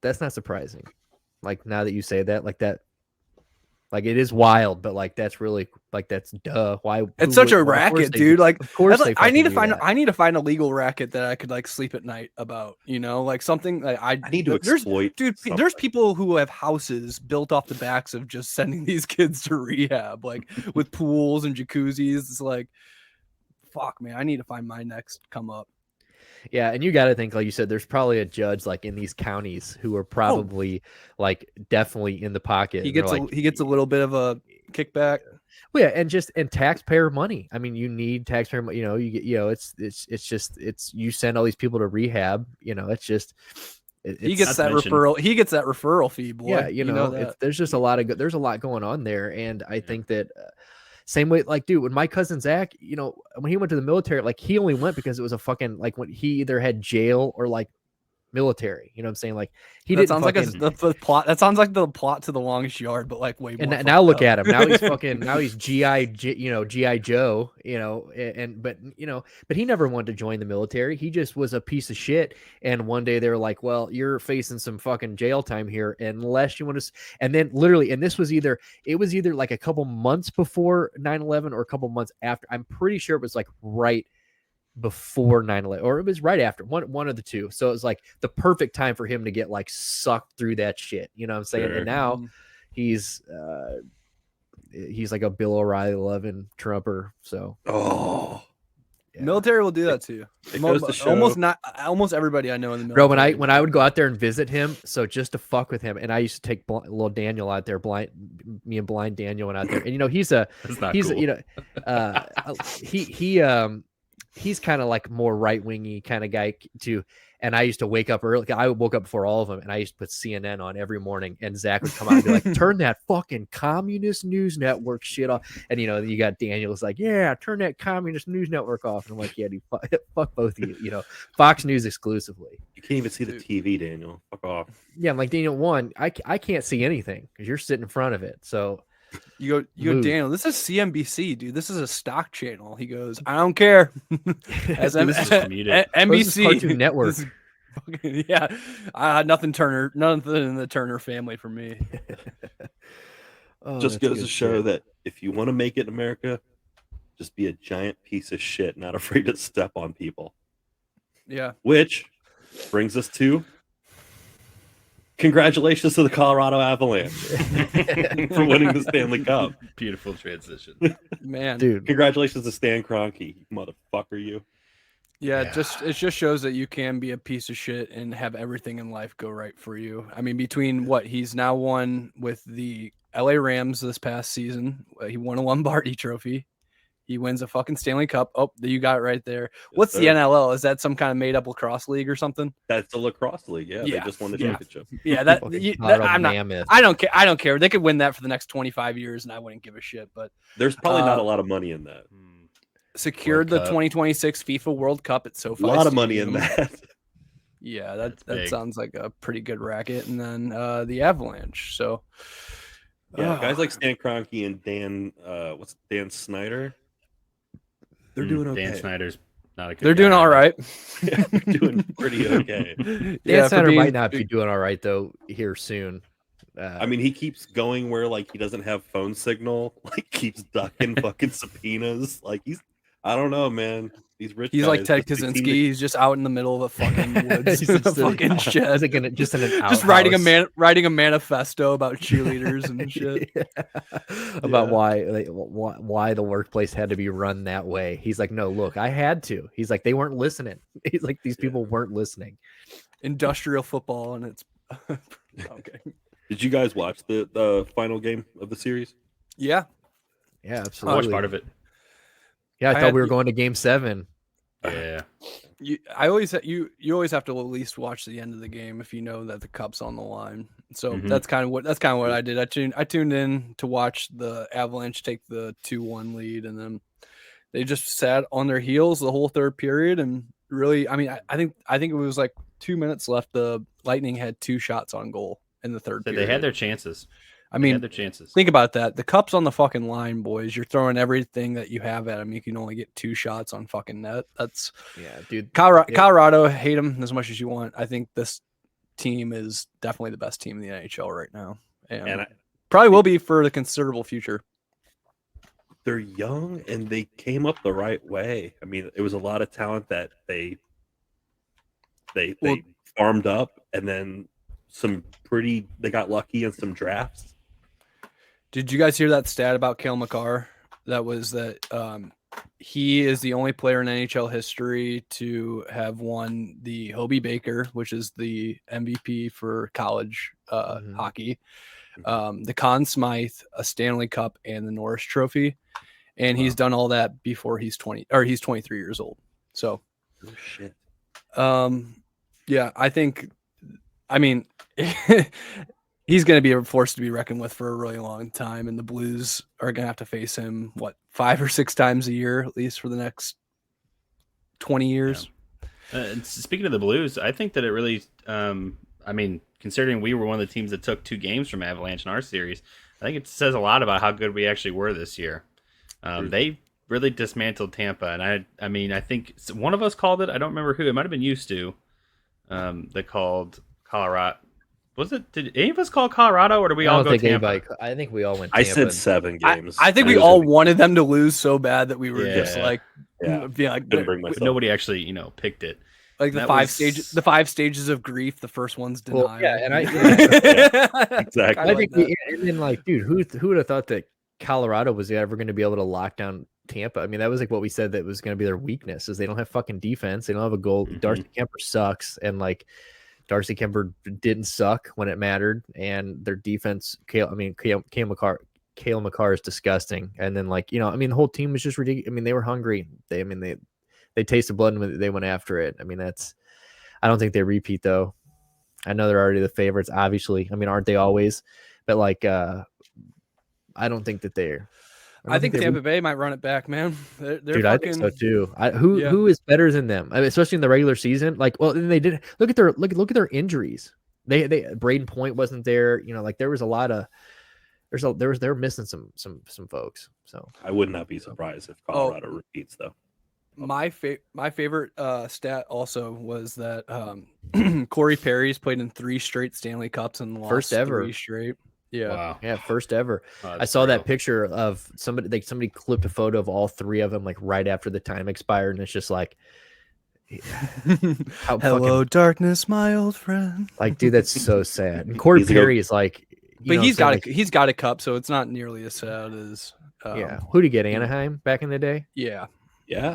that's not surprising. Like now that you say that, like that, like it is wild, but like that's really like that's duh. Why? It's Who such would? a Well, of course racket, they do. dude. Like, Of course they I need fucking to do find that. I need to find a legal racket that I could like sleep at night about. You know, like something like I need to there's exploit. dude. Something. There's people who have houses built off the backs of just sending these kids to rehab, like with pools and jacuzzis. It's like, fuck, man. I need to find my next come up. Yeah, and you got to think, like you said, there's probably a judge like in these counties who are probably like definitely in the pocket. He gets like, he gets a little bit of a kickback. Well, yeah, and taxpayer money. I mean, you need taxpayer money. You know, you get it's you send all these people to rehab. You know, it's just he gets that referral. He gets that referral fee, boy. Yeah, you know there's just a lot of there's a lot going on there, and I think that. Same way, like, dude, when my cousin Zach, you know, when he went to the military, like, he only went because it was a fucking, like, when he either had jail or, like, military. You know what I'm saying? Like, he that didn't sounds fucking... like the plot. That sounds like the plot to The Longest Yard, but, like, way more. And now look at him. Now he's fucking, now he's G.I. Joe, you know, but he never wanted to join the military. He just was a piece of shit. And one day they were like, well, you're facing some fucking jail time here unless you want to. And then literally, and this was either like a couple months before 9/11 or a couple months after. I'm pretty sure it was like right before 9/11, or it was right after, one of the two. So it was like the perfect time for him to get like sucked through that shit. You know what I'm saying? Sure. And now he's like a Bill O'Reilly loving Trumper. So yeah. Military will do that too. Almost everybody I know in the military. Bro, when I would go out there and visit him, so just to fuck with him, and I used to take little Daniel out there, me and blind Daniel went out there, and you know he's cool. You know he's kind of like more right wingy kind of guy too. And I used to wake up early. I woke up before all of them, and I used to put CNN on every morning. And Zach would come out and be like, "Turn that fucking communist news network shit off." And you know, you got Daniel's like, "Yeah, turn that communist news network off." And I'm like, "Yeah, dude, fuck both of you." You know, Fox News exclusively. You can't even see the TV, Daniel. Fuck off. Yeah, I'm like, Daniel, one, I can't see anything because you're sitting in front of it. So you go, Daniel, this is CNBC, dude. This is a stock channel. He goes, I don't care. As NBC Cartoon Network. Yeah, nothing in the Turner family for me. Just goes to show that if you want to make it in America, just be a giant piece of shit, not afraid to step on people. Yeah. Which brings us to congratulations to the Colorado Avalanche for winning the Stanley Cup. Beautiful transition. Man. Dude. Congratulations to Stan Kroenke, motherfucker, you. Yeah, it just shows that you can be a piece of shit and have everything in life go right for you. I mean, between what he's now won with the LA Rams this past season, he won a Lombardi trophy. He wins a fucking Stanley Cup. Oh, you got it right there. What's the NLL? Is that some kind of made up lacrosse league or something? That's the lacrosse league. Yeah, they just won the championship. Yeah, I don't care. I don't care. They could win that for the next 25 years, and I wouldn't give a shit. But there's probably not a lot of money in that. Secured the 2026 FIFA World Cup at SoFi. A lot of money in that. Yeah, that sounds like a pretty good racket. And then the Avalanche. So yeah, guys like Stan Kroenke and Dan Snyder. They're doing okay. Dan Snyder's not a good They're doing all right. Yeah, they're doing pretty okay. Dan Snyder might not be doing all right though here soon. I mean, he keeps going where like he doesn't have phone signal, like keeps ducking fucking subpoenas. Like I don't know, man. He's rich. He's like Ted Kaczynski. He's just out in the middle of the fucking woods, fucking shit. Just writing a manifesto about cheerleaders and shit. About why the workplace had to be run that way. He's like, no, look, I had to. He's like, they weren't listening. He's like, these people weren't listening. Industrial football, and it's okay. Did you guys watch the final game of the series? Yeah, absolutely. I watched part of it. Yeah, I thought we were going to Game 7. Yeah. You always have to at least watch the end of the game if you know that the cup's on the line. So that's kind of what I did. I tuned in to watch the Avalanche take the 2-1 lead, and then they just sat on their heels the whole third period. And really, I mean, I think it was like 2 minutes left. The Lightning had 2 shots on goal in the third period. They had their chances. I mean, their chances. Think about that. The cup's on the fucking line, boys. You're throwing everything that you have at them. You can only get 2 shots on fucking net. That's dude. Colorado, hate them as much as you want. I think team is definitely the best team in the NHL right now, and And probably will be for the considerable future. they're young and they came up the right way. I mean, it was a lot of talent that they farmed up, and then they got lucky in some drafts. Did you guys hear that stat about Cale Makar? That was that he is the only player in NHL history to have won the Hobey Baker, which is the MVP for college hockey, the Conn Smythe, a Stanley Cup, and the Norris Trophy. And he's done all that before he's 23 years old. So, oh shit. Yeah, I mean, he's going to be a force to be reckoned with for a really long time, and the Blues are going to have to face him 5 or 6 times a year at least for the next 20 years. Yeah. And speaking of the Blues, I think that it really, I mean, considering we were one of the teams that took 2 games from Avalanche in our series, I think it says a lot about how good we actually were this year. They really dismantled Tampa, and I mean, I think one of us called it. I don't remember who. It might have been used to. That called Colorado. Was it? Did any of us call Colorado, or did we all go Tampa? I think we all went. I Tampa. said 7 games. I think we all wanted them to lose so bad that we were just like, couldn't bring myself. Nobody actually, picked it. Like the 5 stages of grief. The first one's denial. Well, yeah, and exactly. I think, and then like, dude, who would have thought that Colorado was ever going to be able to lock down Tampa? I mean, that was like what we said that was going to be their weakness, is they don't have fucking defense. They don't have a goal. Darcy Kemper sucks, and like Darcy Kemper didn't suck when it mattered, and their defense. Cale Makar is disgusting, and then like the whole team was just ridiculous. I mean, they were hungry. They tasted blood and they went after it. I mean, I don't think they repeat though. I know they're already the favorites, obviously. I mean, aren't they always? But like, I don't think that they're. I think Tampa Bay might run it back, man. Dude, I think so too. Who is better than them? I mean, especially in the regular season. Like, well, they did look at their injuries. They Braden Point wasn't there. Like there was a lot of they're missing some folks. So I would not be surprised if Colorado repeats though. My favorite stat also was that Corey Perry's played in 3 straight Stanley Cups and lost first ever 3 straight. Yeah. Wow. Yeah, first ever. I saw brutal. that picture of somebody clipped a photo of all 3 of them like right after the time expired, and it's just like hello darkness, my old friend. Like, dude, that's so sad. And Corey Perry is like, but he's got a cup, so it's not nearly as sad as who did he get? Anaheim back in the day? Yeah.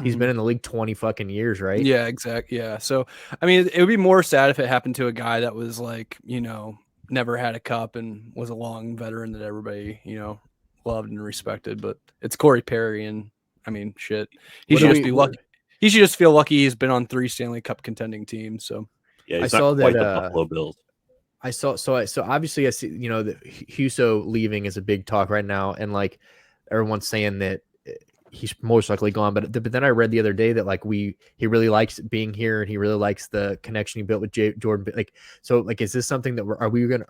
He's been in the league 20 fucking years, right? Yeah, exactly. Yeah. So I mean, it would be more sad if it happened to a guy that was like, never had a cup and was a long veteran that everybody, loved and respected. But it's Corey Perry, and I mean, shit. He should just be lucky. He should just feel lucky he's been on 3 Stanley Cup contending teams. So yeah, he's not quite the Buffalo Bills. I saw obviously I see that Husso leaving is a big talk right now, and like everyone's saying that he's most likely gone. But then I read the other day that like he really likes being here, and he really likes the connection he built with Jordan. Like, so like, is this something that are we gonna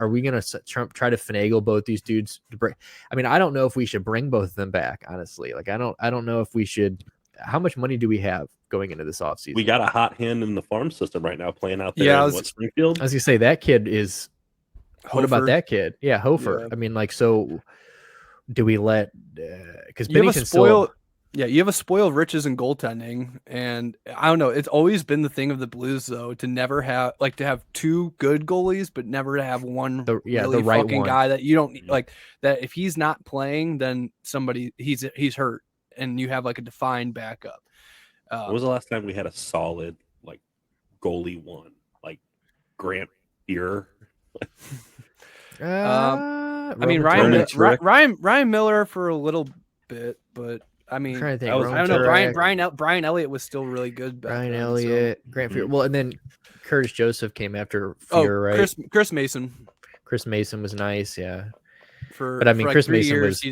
try to finagle both these dudes to bring? I mean, I don't know if we should bring both of them back. Honestly, like I don't know if we should. How much money do we have going into this offseason? We got a hot hand in the farm system right now playing out there in Springfield. I was gonna say that kid is. Hofer. What about that kid? Yeah, Hofer. Yeah. I mean, like, so do we let? Because Bennington still. Yeah, you have a spoiled riches in goaltending, and I don't know. It's always been the thing of the Blues, though, to never have to have 2 good goalies, but never to have one the right fucking one. guy that you don't like. That if he's not playing, then he's hurt, and you have like a defined backup. When was the last time we had a solid like goalie one, like Grant Fuhrer? I mean Ryan Miller for a little bit, but. I mean, I don't know. Brian Elliott was still really good. Brian Elliott, Grant Fuhrer. Well, and then Curtis Joseph came after Fuhrer, right? Chris Mason. Chris Mason was nice, yeah. But I mean, Chris Mason was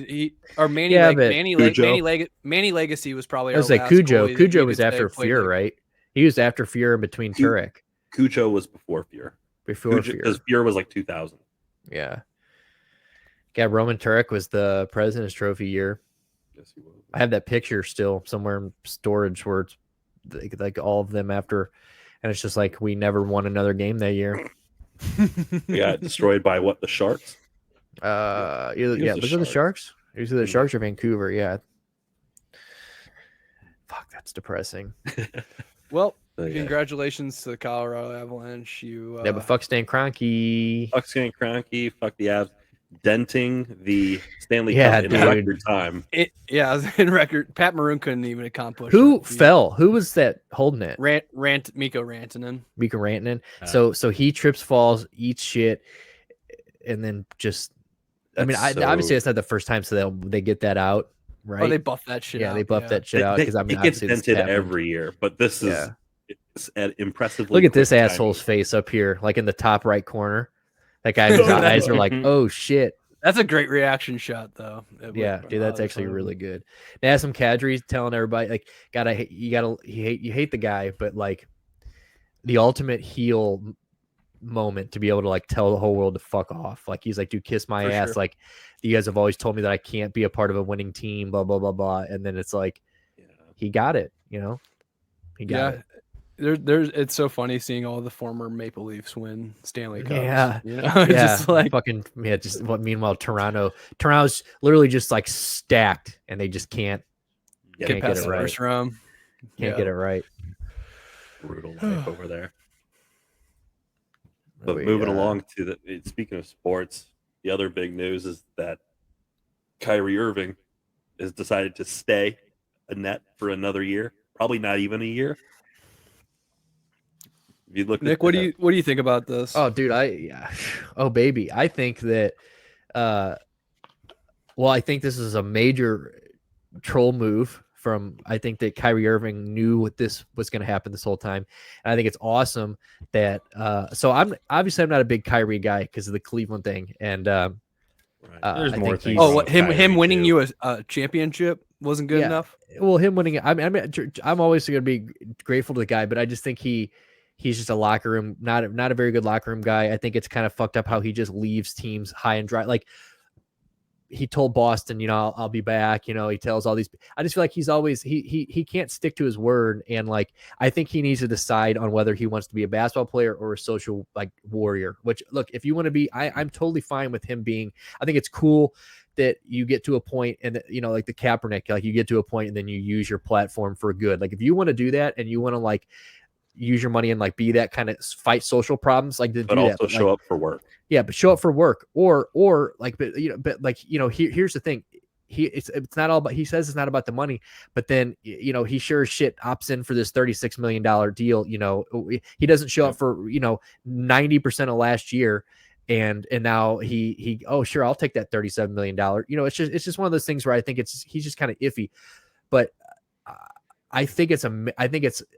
Manny Legacy was probably. I was like Cujo. Cujo was after Fuhrer, right? He was after Fuhrer in between Turek. Cujo was before Fuhrer. Because Fuhrer was like 2000. Yeah. Yeah, Roman Turek was the President's Trophy year. Yes, he was. I have that picture still somewhere in storage where it's like all of them after, and it's just like we never won another game that year. We got destroyed by what, the Sharks? Was the it the Sharks. Sharks? It was the Yeah. Sharks or Vancouver. Yeah. Fuck, that's depressing. Well, Yeah. congratulations to the Colorado Avalanche. Yeah, but fuck Stan Kroenke. Fuck Stan Kroenke. Fuck the Avs. Denting the Stanley Yeah, Cup in dude. record time. In record. Pat Maroon couldn't even accomplish. Who that feat. fell? Who was that holding it? Mikko Rantanen. Mika Rantanen. So he trips, falls, eats shit, and then just. I mean, obviously that's not the first time, so they get that out, right? Oh, they buff that shit out. Yeah, they buff that shit out because I mean, it gets obviously dented every year, but this is impressively. Look at this quick asshole's timing. face up here, like in the top right corner. That guy's eyes are like, oh shit. That's a great reaction shot, though. Yeah, dude, that's actually really good. Nazem Kadri's telling everybody, like, you hate the guy, but like, the ultimate heel moment to be able to like tell the whole world to fuck off. Like, he's like, dude, kiss my ass. Sure. Like, you guys have always told me that I can't be a part of a winning team. Blah blah blah blah. And then it's like, he got it. You know, he got it. It's so funny seeing all the former Maple Leafs win Stanley Cups. Yeah, you know? Just like meanwhile, Toronto's literally just like stacked, and they just can't get it right. First round. Can't get it right. Brutal life over there. But moving along to speaking of sports, the other big news is that Kyrie Irving has decided to stay a net for another year. Probably not even a year. If you look, Nick, what do you think about this? Oh, dude, oh baby, I think that. I think this is a major troll move. I think that Kyrie Irving knew what this was going to happen this whole time. And I think it's awesome that, so I'm not a big Kyrie guy because of the Cleveland thing. And, there's more things. Him winning you a championship wasn't good enough. Well, him winning, I'm always going to be grateful to the guy, but I just think he's just a locker room, not a very good locker room guy. I think it's kind of fucked up how he just leaves teams high and dry. Like, he told Boston, I'll be back. He tells all these. I just feel like he's always he can't stick to his word, and like I think he needs to decide on whether he wants to be a basketball player or a social like warrior. Which, look, if you want to be, I'm totally fine with him being. I think it's cool that you get to a point, and like the Kaepernick, like you get to a point and then you use your platform for good. Like if you want to do that and you want to like use your money and like be that kind of fight social problems, like to but do also that, show up for work. Yeah, but show up for work, or like, but here's the thing. It's not all about. He says it's not about the money, but then he sure as shit opts in for this $36 million deal. He doesn't show up for 90% of last year, and now he oh sure, I'll take that $37 million. It's just one of those things where I think he's just kind of iffy, but. I think it's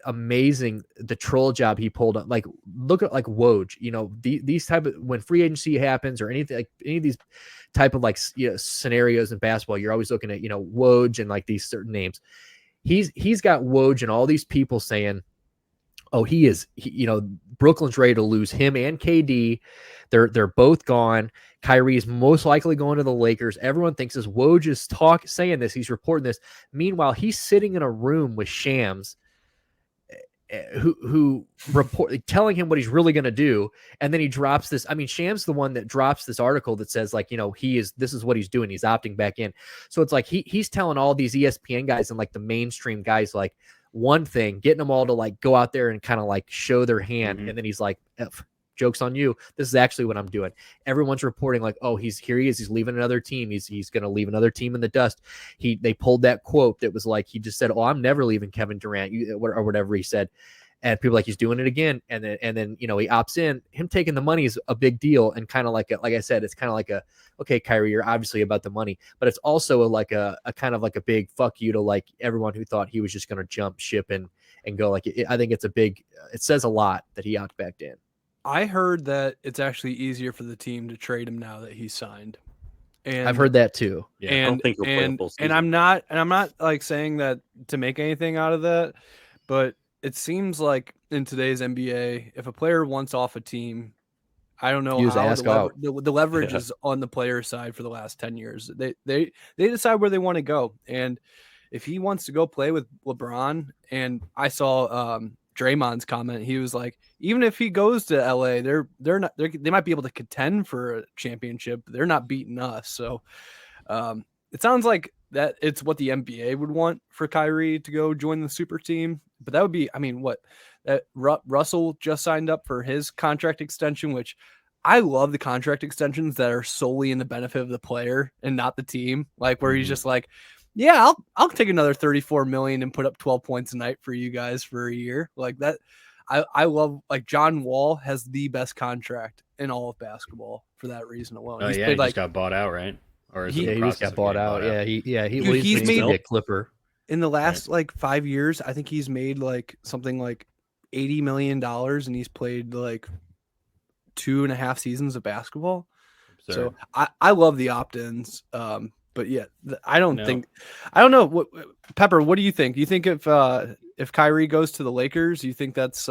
amazing the troll job he pulled on. Like, look at like Woj, these type of, when free agency happens or anything, like any of these type of like scenarios in basketball, you're always looking at Woj and like these certain names. He's got Woj and all these people saying, oh, Brooklyn's ready to lose him and KD. They're both gone. Kyrie is most likely going to the Lakers. Everyone thinks this. Woj is saying this. He's reporting this. Meanwhile, he's sitting in a room with Shams, who telling him what he's really going to do, and then he drops this. I mean, Shams the one that drops this article that says like this is what he's doing. He's opting back in. So it's like he's telling all these ESPN guys and like the mainstream guys like one thing, getting them all to like go out there and kind of like show their hand, and then he's like, joke's on you. This is actually what I'm doing. Everyone's reporting like, oh, here he is. He's leaving another team. He's going to leave another team in the dust. They pulled that quote that was like, he just said, oh, I'm never leaving Kevin Durant or whatever he said. And people like, he's doing it again. And then he opts in. Him taking the money is a big deal. And kind of like I said, it's kind of like okay, Kyrie, you're obviously about the money, but it's also like a kind of like a big fuck you to like everyone who thought he was just going to jump ship and go like, I think it's it says a lot that he opted back in. I heard that it's actually easier for the team to trade him now that he's signed. And I've heard that too. Yeah, I don't think he'll play a full season. And I'm not like saying that to make anything out of that, but it seems like in today's NBA, if a player wants off a team, I don't know how the leverage is on the player side for the last 10 years. They decide where they want to go. And if he wants to go play with LeBron, and I saw Draymond's comment. He was like, even if he goes to LA, they might be able to contend for a championship. They're not beating us. So it sounds like that it's what the NBA would want for Kyrie to go join the super team. But that would be, I mean, what that Russell just signed up for his contract extension, which I love the contract extensions that are solely in the benefit of the player and not the team. Like where he's just like, yeah, I'll take another 34 million and put up 12 points a night for you guys for a year. Like that. I love, like, John Wall has the best contract in all of basketball for that reason alone. Oh, he just got bought out, right? Or is he just got bought out. Yeah, he's made a Clipper in the last like 5 years. I think he's made like something like $80 million, and he's played like 2.5 seasons of basketball. Absurd. So I love the opt-ins. But yeah, I don't know. What, Pepper, what do you think? Do you think if Kyrie goes to the Lakers, do you think that's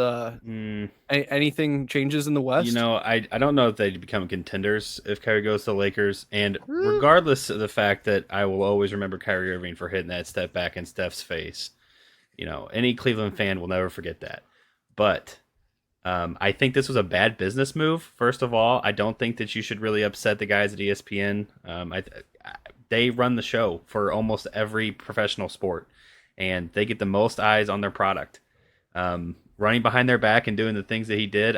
anything changes in the West? You know, I don't know if they'd become contenders if Kyrie goes to the Lakers. And regardless of the fact that I will always remember Kyrie Irving for hitting that step back in Steph's face, you know, any Cleveland fan will never forget that. But I think this was a bad business move. First of all, I don't think that you should really upset the guys at ESPN. They run the show for almost every professional sport, and they get the most eyes on their product. Running behind their back and doing the things that he did,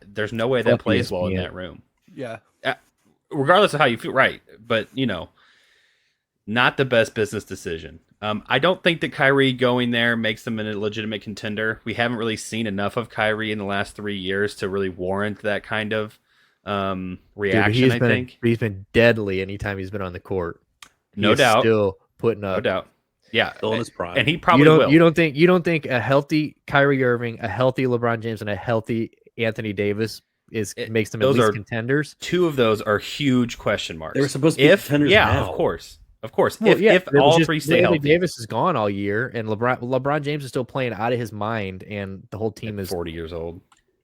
there's no way that plays well in that room. Yeah. Regardless of how you feel, right. But, you know, not the best business decision. I don't think that Kyrie going there makes them a legitimate contender. We haven't really seen enough of Kyrie in the last 3 years to really warrant that kind of reaction. I think he's been deadly anytime he's been on the court. No doubt. Still putting up. No doubt. Yeah, still in his prime. And he probably will. You don't think a healthy Kyrie Irving, a healthy LeBron James, and a healthy Anthony Davis makes them at least contenders? Two of those are huge question marks. They were supposed to be contenders. Yeah, now. of course. Well, if all three stay healthy. Davis is gone all year, and LeBron James is still playing out of his mind, and the whole team is 40 years old.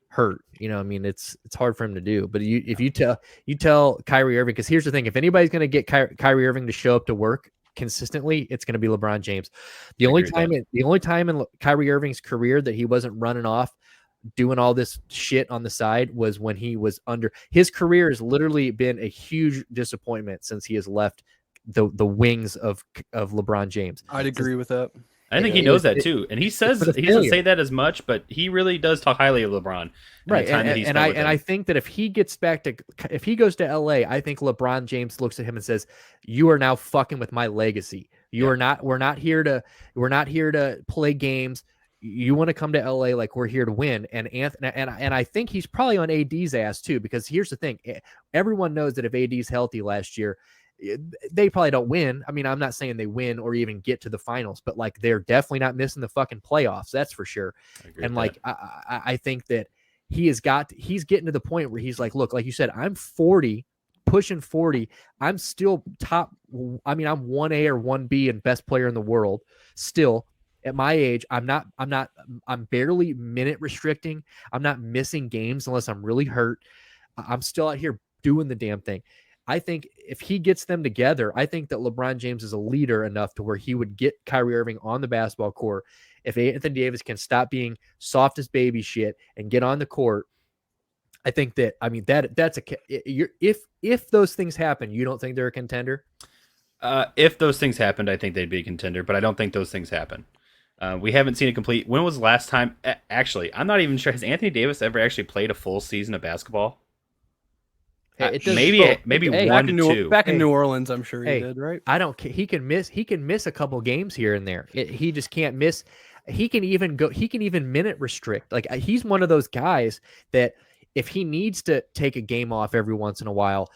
Hurt, you know. I mean, it's hard for him to do. But if you tell Kyrie Irving, because here's the thing: if anybody's going to get Kyrie Irving to show up to work consistently, it's going to be LeBron James. The only time in Kyrie Irving's career that he wasn't running off doing all this shit on the side was when he was under. His career has literally been a huge disappointment since he has left the wings of LeBron James. I'd agree with that. I think he knows that too, and he says he doesn't say that as much, but he really does talk highly of LeBron. Right, and I think that if he goes to LA, I think LeBron James looks at him and says, "You are now fucking with my legacy. We're not here to play games. You want to come to LA, like we're here to win." And I think he's probably on AD's ass too, because here's the thing: everyone knows that if AD's healthy last year, they probably don't win. I mean, I'm not saying they win or even get to the finals, but like they're definitely not missing the fucking playoffs. That's for sure. And like I think that he's getting to the point where he's like, look, like you said, I'm 40, pushing 40. I'm still top. I mean, I'm 1A or 1B and best player in the world. Still at my age, I'm barely minute restricting. I'm not missing games unless I'm really hurt. I'm still out here doing the damn thing. I think if he gets them together, I think that LeBron James is a leader enough to where he would get Kyrie Irving on the basketball court. If Anthony Davis can stop being soft as baby shit and get on the court, I think that, I mean, if those things happen, you don't think they're a contender? If those things happened, I think they'd be a contender, but I don't think those things happen. We haven't seen a complete. When was the last time? Actually, I'm not even sure. Has Anthony Davis ever actually played a full season of basketball? Maybe one to two. Back in New Orleans, I'm sure he did, right? I don't care. He can miss a couple games here and there. He just can't miss. He can even minute restrict. Like he's one of those guys that if he needs to take a game off every once in a while,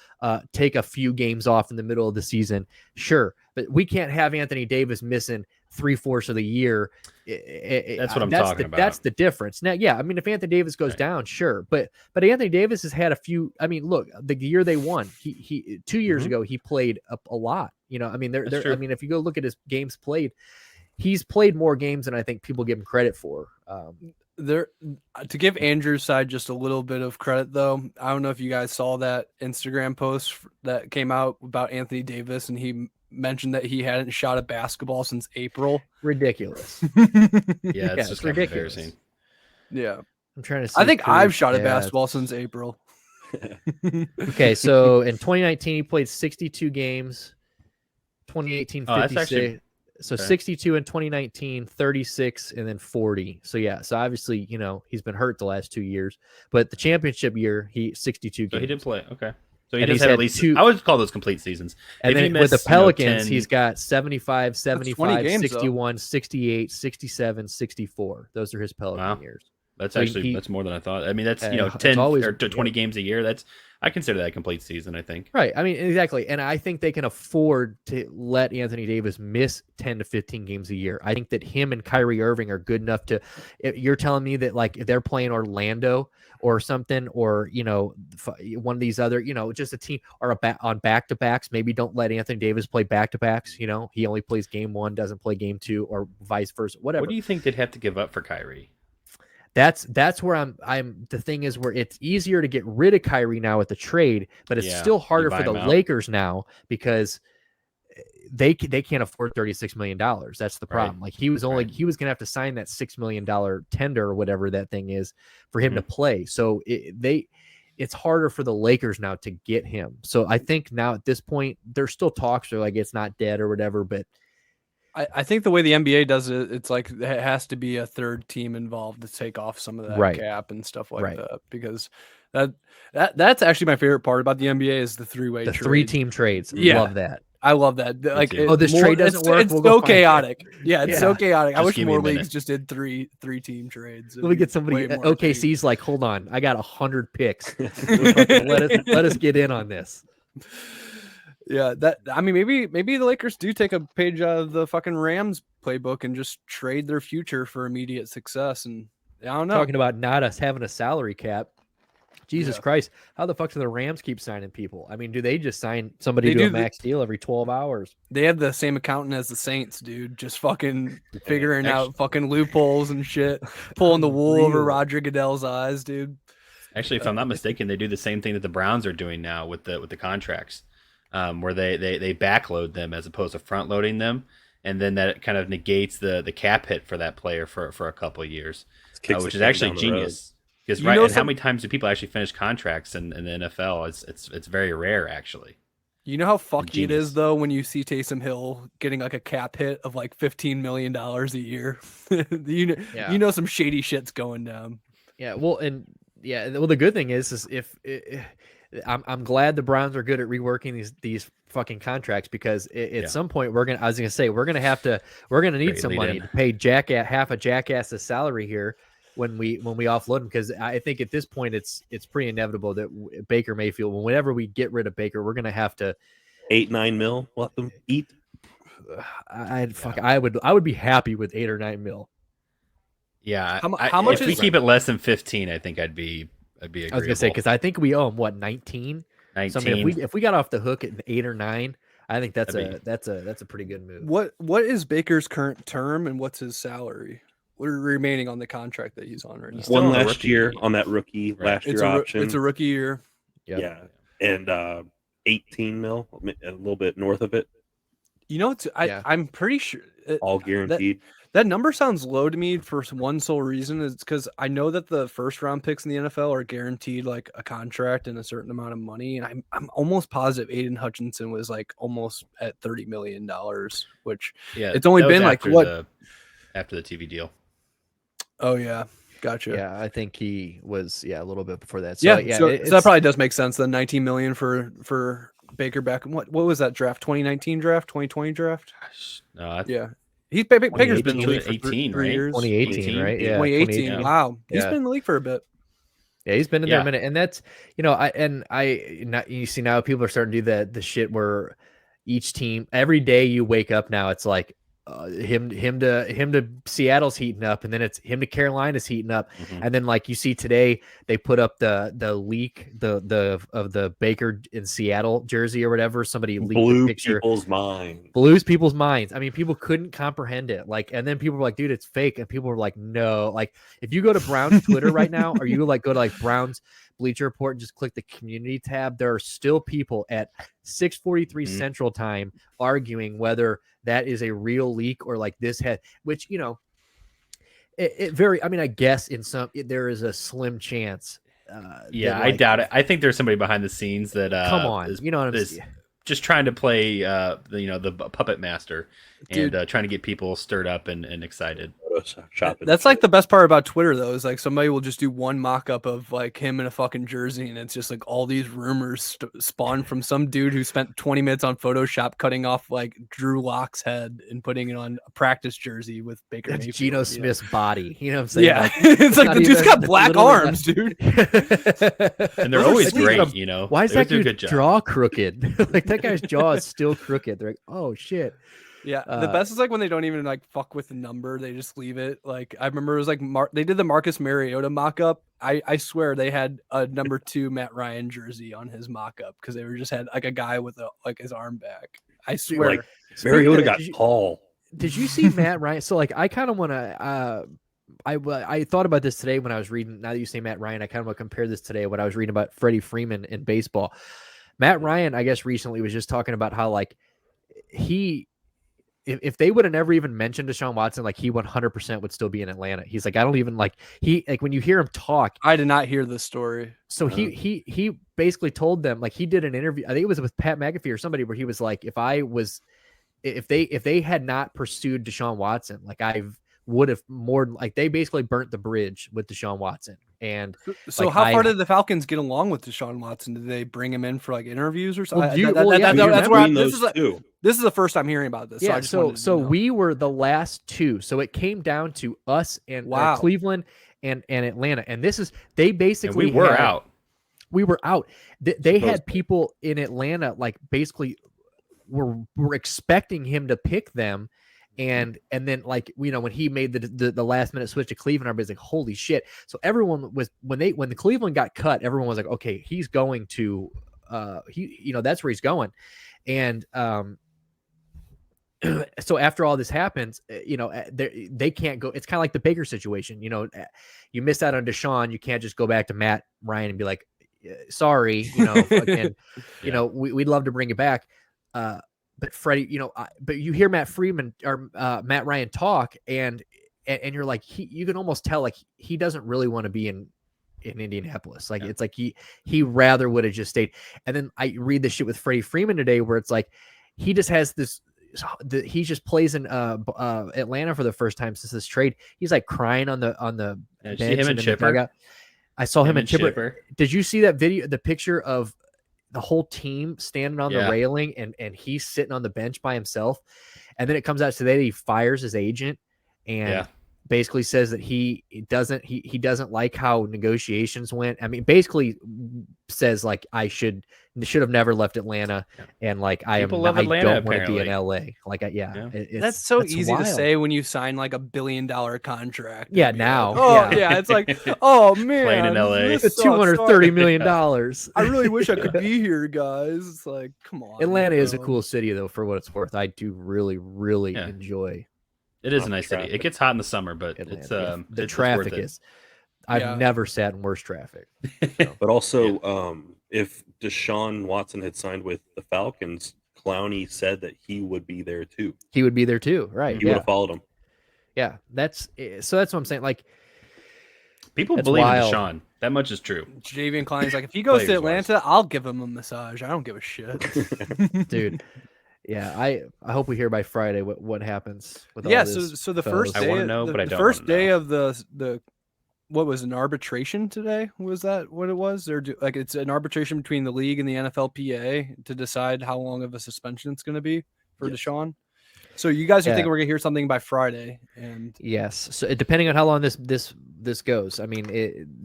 take a few games off in the middle of the season, sure. But we can't have Anthony Davis missing 3/4 of the year. That's what I'm talking about. That's the difference. Now, yeah, I mean, if Anthony Davis goes down, sure, but Anthony Davis has had a few. I mean, look, the year they won, he 2 years ago he played a lot. You know, I mean, I mean, if you go look at his games played, he's played more games than I think people give him credit for. To give Andrew's side just a little bit of credit, though, I don't know if you guys saw that Instagram post that came out about Anthony Davis, and he mentioned that he hadn't shot a basketball since April. Ridiculous. Yeah, it's just ridiculous. Embarrassing. Yeah. I'm trying to see. I think career I've shot at stats. basketball since April. Okay, so in 2019 he played 62 games. 2018 Oh, that's 56. actually So okay. 62 in 2019, 36, and then 40. So yeah, so obviously, he's been hurt the last 2 years, but the championship year, he 62 So games. he did play. Okay. So he And does he's have had at least 2 I would call those complete seasons. And If then you with the miss, Pelicans, 10, he's got 75, 20 75, games, though. 61, 68, 67, 64. Those are his Pelican Wow. years. That's So actually that's more than I thought. I mean, that's it's 10 always or 20 games a year. I consider that a complete season, I think. right. I mean, exactly. And I think they can afford to let Anthony Davis miss 10 to 15 games a year. I think that him and Kyrie Irving are good enough to. You're telling me that like if they're playing Orlando or something, or one of these other, just a team or on back-to-backs, maybe don't let Anthony Davis play back-to-backs. He only plays game 1, doesn't play game 2, or vice versa. Whatever. What do you think they'd have to give up for Kyrie? That's where I'm the thing is where it's easier to get rid of Kyrie now with the trade, but it's still harder for the Lakers now because they can't afford $36 million. That's the problem. Right. Like he was gonna have to sign that $6 million tender or whatever that thing is for him to play. So it's harder for the Lakers now to get him. So I think now at this point there's still talks, or like it's not dead or whatever, but I think the way the NBA does it, it's like it has to be a third team involved to take off some of that cap and stuff like that. Because that's actually my favorite part about the NBA is the three-way trade. 3-team trades. Yeah. Love that. I love that. Like, this trade doesn't work. It's so chaotic. Yeah, it's so chaotic. Just I wish more leagues just did three-team trades. Let me get somebody. OKC's like, hold on, I got 100 picks. let us get in on this. Yeah, maybe the Lakers do take a page out of the fucking Rams playbook and just trade their future for immediate success. And I don't know. Talking about not us having a salary cap. Jesus Christ, how the fuck do the Rams keep signing people? I mean, do they just sign somebody to a max deal every 12 hours? They have the same accountant as the Saints, dude. Just fucking figuring out fucking loopholes and shit, pulling the wool over Roger Goodell's eyes, dude. Actually, if I'm not mistaken, they do the same thing that the Browns are doing now with the contracts. Where they backload them as opposed to front loading them, and then that kind of negates the cap hit for that player for a couple of years, which is actually genius. Because and how many times do people actually finish contracts in the NFL? It's very rare, actually. You know how fucky it is though when you see Taysom Hill getting like a cap hit of like $15 million a year. You know some shady shit's going down. Yeah, well, the good thing is if I'm glad the Browns are good at reworking these fucking contracts, because at some point we're gonna need some money to pay half a jackass's salary here when we offload him, because I think at this point it's pretty inevitable that Baker Mayfield, whenever we get rid of Baker, we're gonna have to $8-9 mil let them eat. I would be happy with $8 or $9 mil. Yeah, how much if we keep it less than 15, I think I'd be agreeable. I was gonna say, because I think we owe him 19. 19. So I mean, if we got off the hook at 8 or 9, I think that's a pretty good move. What is Baker's current term and what's his salary? What are remaining on the contract that he's on right now? One last year on that rookie last year option. It's a rookie year. Yep. Yeah, and 18 mil, a little bit north of it. You know, I'm pretty sure all guaranteed. That number sounds low to me for one sole reason. Is because I know that the first round picks in the NFL are guaranteed like a contract and a certain amount of money, and I'm almost positive Aiden Hutchinson was like almost at $30 million, which it's only been like after the TV deal. Oh yeah, gotcha. Yeah, I think he was a little bit before that. So, so that probably does make sense. Then 19 million for Baker back. What was that draft? 2019 draft? 2020 draft? No, Baker's been in the league for 18, three years. 2018, right? Yeah, 2018. Yeah. Wow, he's been in the league for a bit. Yeah, he's been in there a minute, and that's you see now people are starting to do the shit where each team every day you wake up now it's like him to Seattle's heating up, and then it's him to Carolina's heating up, and then like you see today they put up the leak of the Baker in Seattle jersey or whatever. Somebody leaked the picture. Blues people's minds. I mean, people couldn't comprehend it. Like, and then people were like, "Dude, it's fake," and people were like, "No." Like, if you go to Browns Twitter right now, or you like go to like Browns Bleacher Report and just click the community tab, there are still people at 6:43 Central Time arguing whether that is a real leak or like this had, which I mean, I guess there is a slim chance. Yeah, that, I doubt it. I think there's somebody behind the scenes that come on, you know what I'm is saying? just trying to play the puppet master and Dude. trying to get people stirred up and excited. Shopping. That's like the best part about Twitter, though, is like somebody will just do one mock-up of like him in a fucking jersey, and it's just like all these rumors spawn from some dude who spent 20 minutes on Photoshop cutting off like Drew Lock's head and putting it on a practice jersey with Baker That's Mayfield. Geno Smith's body. You know what I'm saying? Yeah, Like, it's like not the dude's even- got black literally arms, dude. And they're always great, you know. Why is They that always do a dude's good job. jaw crooked? Like that guy's jaw is still crooked. They're like, oh shit. Yeah, the best is like when they don't even like fuck with the number; they just leave it. Like I remember it was like they did the Marcus Mariota mock-up. I swear they had a number 2 Matt Ryan jersey on his mock-up because they were just had like a guy with like his arm back. I swear. Like Mariota got tall. Did you see Matt Ryan? So like, I kind of want to. I thought about this today when I was reading. Now that you say Matt Ryan, I kind of want to compare this today. What I was reading about Freddie Freeman in baseball. Matt Ryan, I guess recently was just talking about how like if they would have never even mentioned Deshaun Watson, like he 100% would still be in Atlanta. He's like, I don't even like when you hear him talk. I did not hear this story. So he basically told them, like he did an interview. I think it was with Pat McAfee or somebody where he was like, if they had not pursued Deshaun Watson, like I would have more like they basically burnt the bridge with Deshaun Watson. And so like, how far did the Falcons get along with Deshaun Watson? Did they bring him in for like interviews or something? Well, That's where two. This is the first time hearing about this. Yeah, so we were the last 2. So it came down to us and Cleveland and Atlanta. And they basically and we were out. We were out. They had people in Atlanta like basically were expecting him to pick them. And then like, you know, when he made the last minute switch to Cleveland, everybody's like, holy shit. So everyone was when the Cleveland got cut, everyone was like, okay, he's going to that's where he's going. And so after all this happens, they can't go. It's kind of like the Baker situation. You know, you miss out on Deshaun. You can't just go back to Matt Ryan and be like, sorry, and we'd love to bring it back. But Freddie, but you hear Matt Freeman or Matt Ryan talk and you're like, you can almost tell like he doesn't really want to be in Indianapolis. Like, it's like he rather would have just stayed. And then I read this shit with Freddie Freeman today where it's like, he just has he just plays in Atlanta for the first time since this trade. He's like crying on the bench. See him and Chipper. I saw him and Chipper. Did you see that video, the picture of the whole team standing on the railing and he's sitting on the bench by himself? And then it comes out today that he fires his agent and basically says that he doesn't like how negotiations went. I mean, basically says like I should have never left Atlanta, and like I don't want to be in LA. Like that's so easy to say when you sign like $1 billion contract. Yeah, now. Like, it's like, oh man, playing in LA, it's $230 million. I really wish I could be here, guys. It's like, come on. Atlanta is a cool city though, for what it's worth. I do really, really enjoy. It is a nice city. It gets hot in the summer, but Atlanta, the traffic is. I've never sat in worse traffic. So. But also, if Deshaun Watson had signed with the Falcons, Clowney said that he would be there too. He would be there too, right? He would have followed him. Yeah, that's what I'm saying. Like, people believe in Deshaun. That much is true. Javian Klein's like, if he goes to Atlanta, I'll give him a massage. I don't give a shit, dude. Yeah, I hope we hear by Friday what happens with all this. So the first day, I want to know, but I don't. The first day of the what was an arbitration today? Was that what it was? Like it's an arbitration between the league and the NFLPA to decide how long of a suspension it's going to be for Deshaun. So you guys are thinking we're going to hear something by Friday, and yes. So depending on how long this goes, I mean,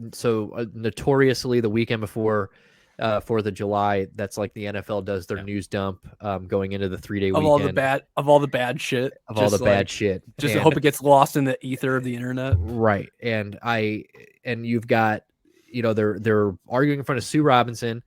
notoriously the weekend before 4th of July, that's like the NFL does their news dump going into the 3-day weekend. Of all the bad shit. Just I hope it gets lost in the ether of the internet. Right. And you've got, they're arguing in front of Sue Robinson.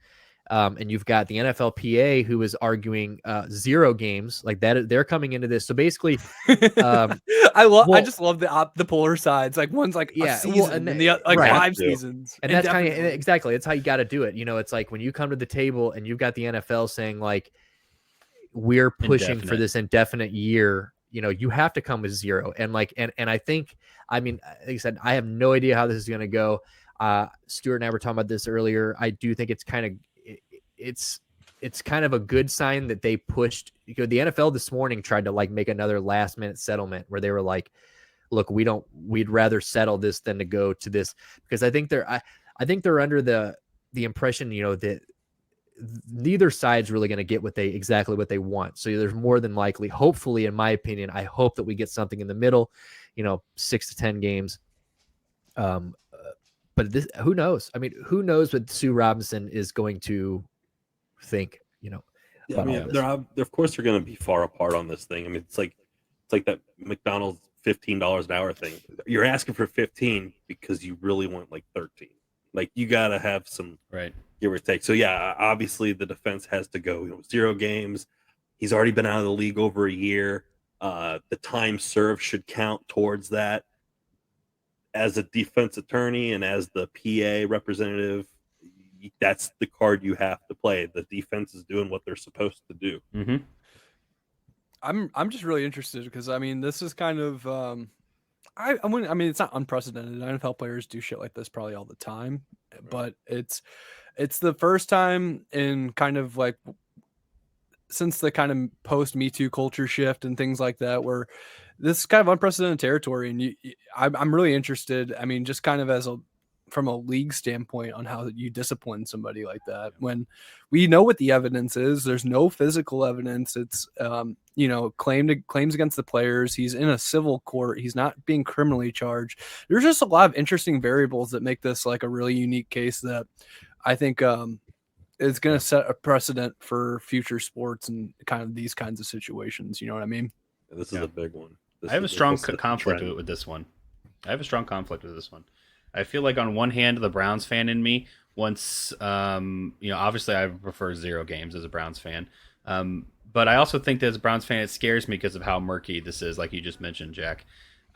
And you've got the NFLPA who is arguing 0 games like that. They're coming into this. So basically, I just love the polar sides. Like one's like a season and the like 5 seasons. And that's kind of exactly. That's how you got to do it. It's like when you come to the table and you've got the NFL saying like, we're pushing for this indefinite year, you have to come with 0. And I think, I mean, like I said, I have no idea how this is going to go. Stuart and I were talking about this earlier. I do think it's kind of a good sign that they pushed. The NFL this morning tried to make another last minute settlement where they were like, look, we'd rather settle this than to go to this, because I think they're under the impression, that neither side's really going to get exactly what they want. So there's more than likely, hopefully, in my opinion, I hope that we get something in the middle, 6 to 10 games. But who knows? I mean, who knows what Sue Robinson is going to think, I mean, they're of course they're going to be far apart on this thing. I mean, it's like that McDonald's $15 an hour thing. You're asking for 15 because you really want 13. You got to have some give or take. So yeah, obviously the defense has to go 0 games. He's already been out of the league over a year. The time served should count towards that. As a defense attorney and as the PA representative, that's the card you have to play. The defense is doing what they're supposed to do. Mm-hmm. I'm just really interested because I mean this is kind of I mean it's not unprecedented. NFL players do shit like this probably all the time, but it's the first time in kind of since the kind of post Me Too culture shift and things like that, where this is kind of unprecedented territory. And I'm really interested. I mean, just kind of from a league standpoint on how you discipline somebody like that when we know what the evidence is. There's no physical evidence. It's, claims against the players. He's in a civil court. He's not being criminally charged. There's just a lot of interesting variables that make this a really unique case that I think, is going to set a precedent for future sports and kind of these kinds of situations. You know what I mean? Yeah, this is a big one. I have a strong conflict with this one. I feel like on one hand, the Browns fan in me wants, obviously I prefer 0 games as a Browns fan. But I also think that as a Browns fan, it scares me because of how murky this is, like you just mentioned, Jack.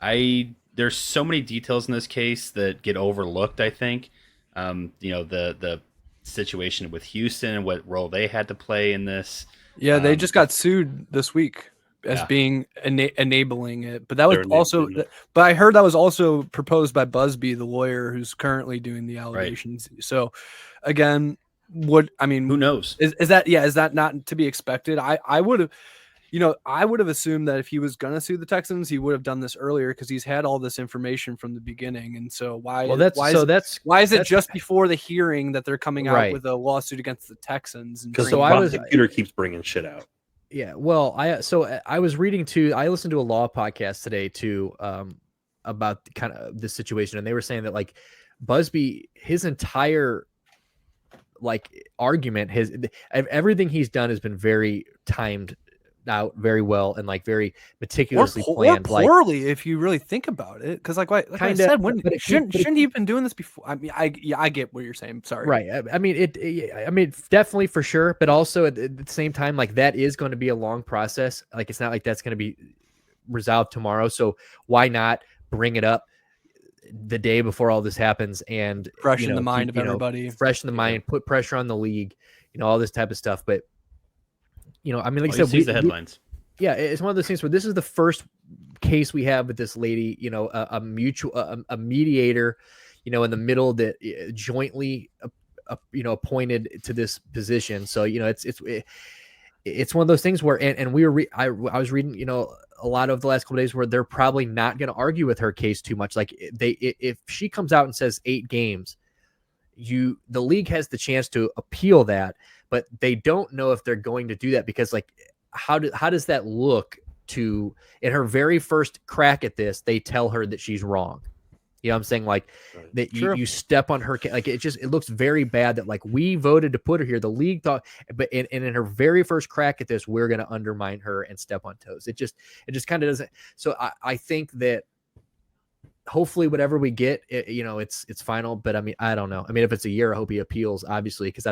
There's so many details in this case that get overlooked, I think. The situation with Houston and what role they had to play in this. Yeah, they just got sued this week as being enabling it, but that was also, but I heard that was also proposed by Busby, the lawyer who's currently doing the allegations. Right. So again, who knows? Is that not to be expected? I would have, I would have assumed that if he was going to sue the Texans, he would have done this earlier because he's had all this information from the beginning. And so why is it just before the hearing that they're coming out with a lawsuit against the Texans? Because the computer keeps bringing shit out. Yeah, well, I was reading too. I listened to a law podcast today too, about kind of this situation, and they were saying that Busby, his entire argument, everything he's done has been very timed out very well and very meticulously planned. Poorly, if you really think about it, because I said, shouldn't he have been doing this before? I mean, I get what you're saying. Sorry. Right. I mean, definitely for sure, but also at the same time, that is going to be a long process. It's not like that's going to be resolved tomorrow. So why not bring it up the day before all this happens and fresh in the mind of everybody, put pressure on the league, all this type of stuff. But I mean, like I said, the headlines. It's one of those things where this is the first case we have with this lady, a mediator, in the middle that jointly, appointed to this position. So, it's one of those things where, and I was reading, a lot of the last couple of days where they're probably not going to argue with her case too much. If she comes out and says 8 games, the league has the chance to appeal that, but they don't know if they're going to do that because how does that look to, in her very first crack at this, they tell her that she's wrong. You know what I'm saying? That you step on her, it looks very bad that we voted to put her here. The league thought, but in her very first crack at this, we're going to undermine her and step on toes. It just kind of doesn't. So I think that hopefully whatever we get, it's final, but I mean, I don't know. I mean, if it's a year, I hope he appeals, obviously, because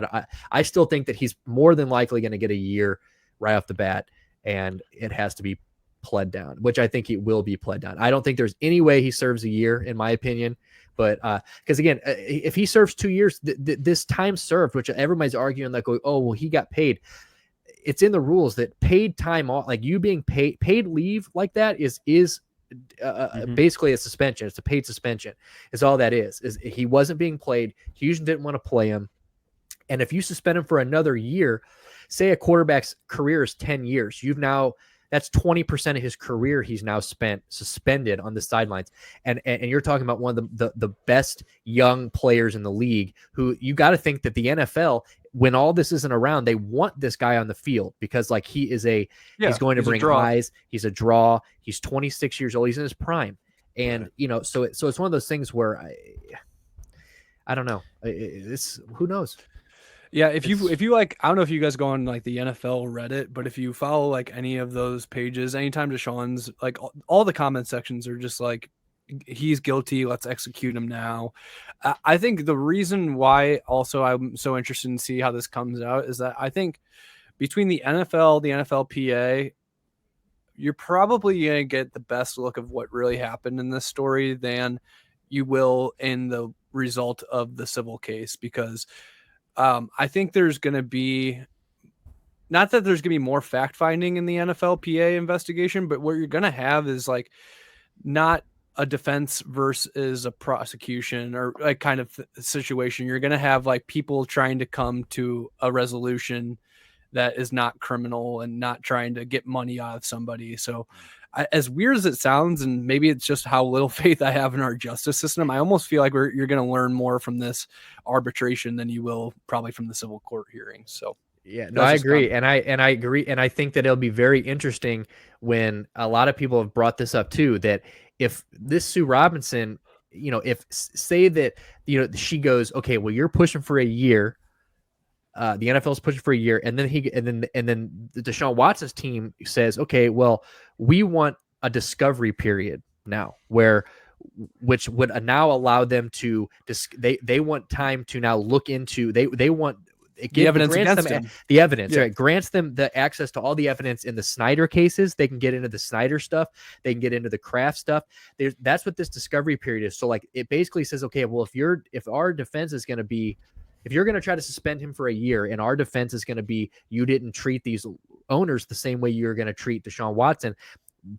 I still think that he's more than likely going to get a year right off the bat, and it has to be pled down, which I think it will be pled down. I don't think there's any way he serves a year, in my opinion, but because again, if he serves 2 years, this time served, which everybody's arguing oh, well, he got paid. it's in the rules that paid time off, like you being paid leave like that is basically a suspension. It's a paid suspension is all that is he wasn't being played. Houston didn't want to play him. And if you suspend him for another year, say a quarterback's career is 10 years, that's 20% of his career he's now spent suspended on the sidelines. And you're talking about one of the best young players in the league, who you got to think that the NFL, when all this isn't around, they want this guy on the field because like he's going to bring eyes. He's a draw. He's 26 years old. He's in his prime. And, so it's one of those things where I don't know. Who knows? Yeah, if you like, I don't know if you guys go on like the NFL Reddit, but if you follow like any of those pages, anytime Deshaun's like all the comment sections are just like, he's guilty, let's execute him now. I think the reason why also I'm so interested in see how this comes out is that I think between the NFL, the NFLPA, you're probably going to get the best look of what really happened in this story than you will in the result of the civil case, because I think there's going to be, not that there's going to be more fact finding in the NFLPA investigation, but what you're going to have is like not a defense versus a prosecution or like kind of situation. You're going to have like people trying to come to a resolution that is not criminal and not trying to get money out of somebody. So as weird as it sounds, and maybe it's just how little faith I have in our justice system, I almost feel like you're going to learn more from this arbitration than you will probably from the civil court hearings. So yeah, no, I agree. And I agree. And I think that it'll be very interesting when a lot of people have brought this up too, that if this Sue Robinson, if say that, she goes, okay, well, you're pushing for a year. The NFL is pushing for a year, and then the Deshaun Watson's team says, okay, well, we want a discovery period now, which would now allow them to they want time to now look into they want the evidence against them. The evidence, right? Grants them the access to all the evidence in the Snyder cases. They can get into the Snyder stuff. They can get into the Kraft stuff. That's what this discovery period is. So like it basically says, okay, well, if our defense is going to be, if you're going to try to suspend him for a year and our defense is going to be, you didn't treat these owners the same way you're going to treat Deshaun Watson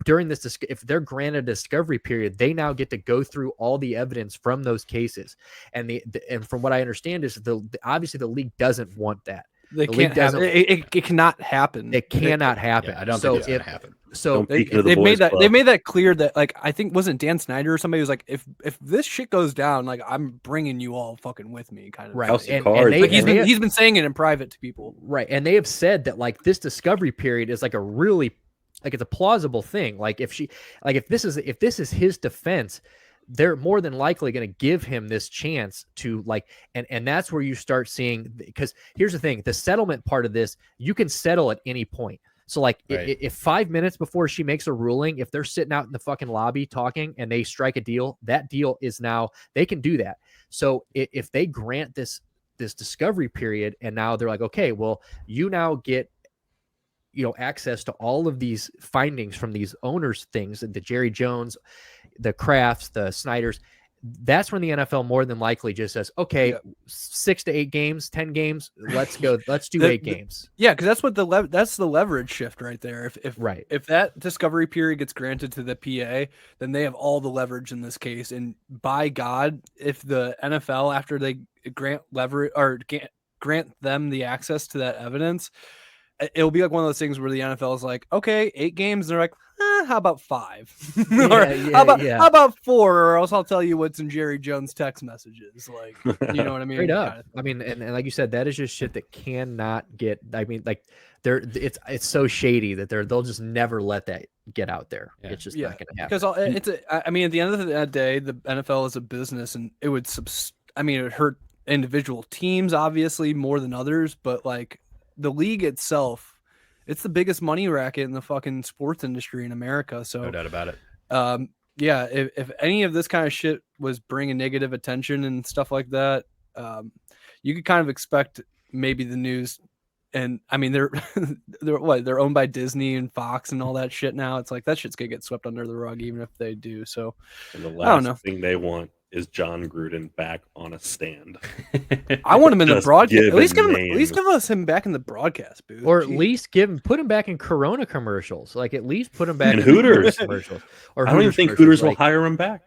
during this, if they're granted a discovery period, they now get to go through all the evidence from those cases. And and from what I understand is obviously the league doesn't want that. They can't have it. It cannot happen. It cannot happen. Yeah, I don't think it's going to happen. So they made that clear that like, I think wasn't Dan Snyder or somebody who was like, if this shit goes down, like I'm bringing you all fucking with me, kind of. Right. House of Cards. Cards. He's been saying it in private to people. Right. And they have said that like this discovery period is like a really, like it's a plausible thing. Like if this is his defense, they're more than likely going to give him this chance to like, and that's where you start seeing, because here's the thing, the settlement part of this, you can settle at any point. So like if 5 minutes before she makes a ruling, if they're sitting out in the fucking lobby talking and they strike a deal, that deal is now, they can do that. So if they grant this discovery period and now they're like, okay, well, you now get, access to all of these findings from these owners things, the Jerry Jones, the Krafts, the Snyders, that's when the NFL more than likely just says, okay, 6 to 8 games, 10 games, let's go. Let's do 8 games. Yeah. Cause that's what that's the leverage shift right there. If that discovery period gets granted to the PA, then they have all the leverage in this case. And by God, if the NFL, after they grant leverage or grant them the access to that evidence, it'll be like one of those things where the NFL is like, okay, 8 games. And they're like, how about 5? How about 4? Or else I'll tell you what's in Jerry Jones' text messages. Like, you know what I mean? Straight up. Kind of, I mean, and like you said, that is just shit that cannot get. I mean, like it's so shady that they'll just never let that get out there. Yeah. It's just not going to happen. Because I mean, at the end of the day, the NFL is a business, and it would it would hurt individual teams obviously more than others, but like the league itself, it's the biggest money racket in the fucking sports industry in America. So no doubt about it. If any of this kind of shit was bringing negative attention and stuff like that, you could kind of expect maybe the news. And I mean, they're owned by Disney and Fox and all that shit now. It's like that shit's gonna get swept under the rug, even if they do. So and the last thing they want is John Gruden back on a stand. I want him in the broadcast. At least names. give us him back in the broadcast booth, or at least put him back in Corona commercials. Like at least put him back in in Hooters commercials. Or I don't even think Hooters will hire him back.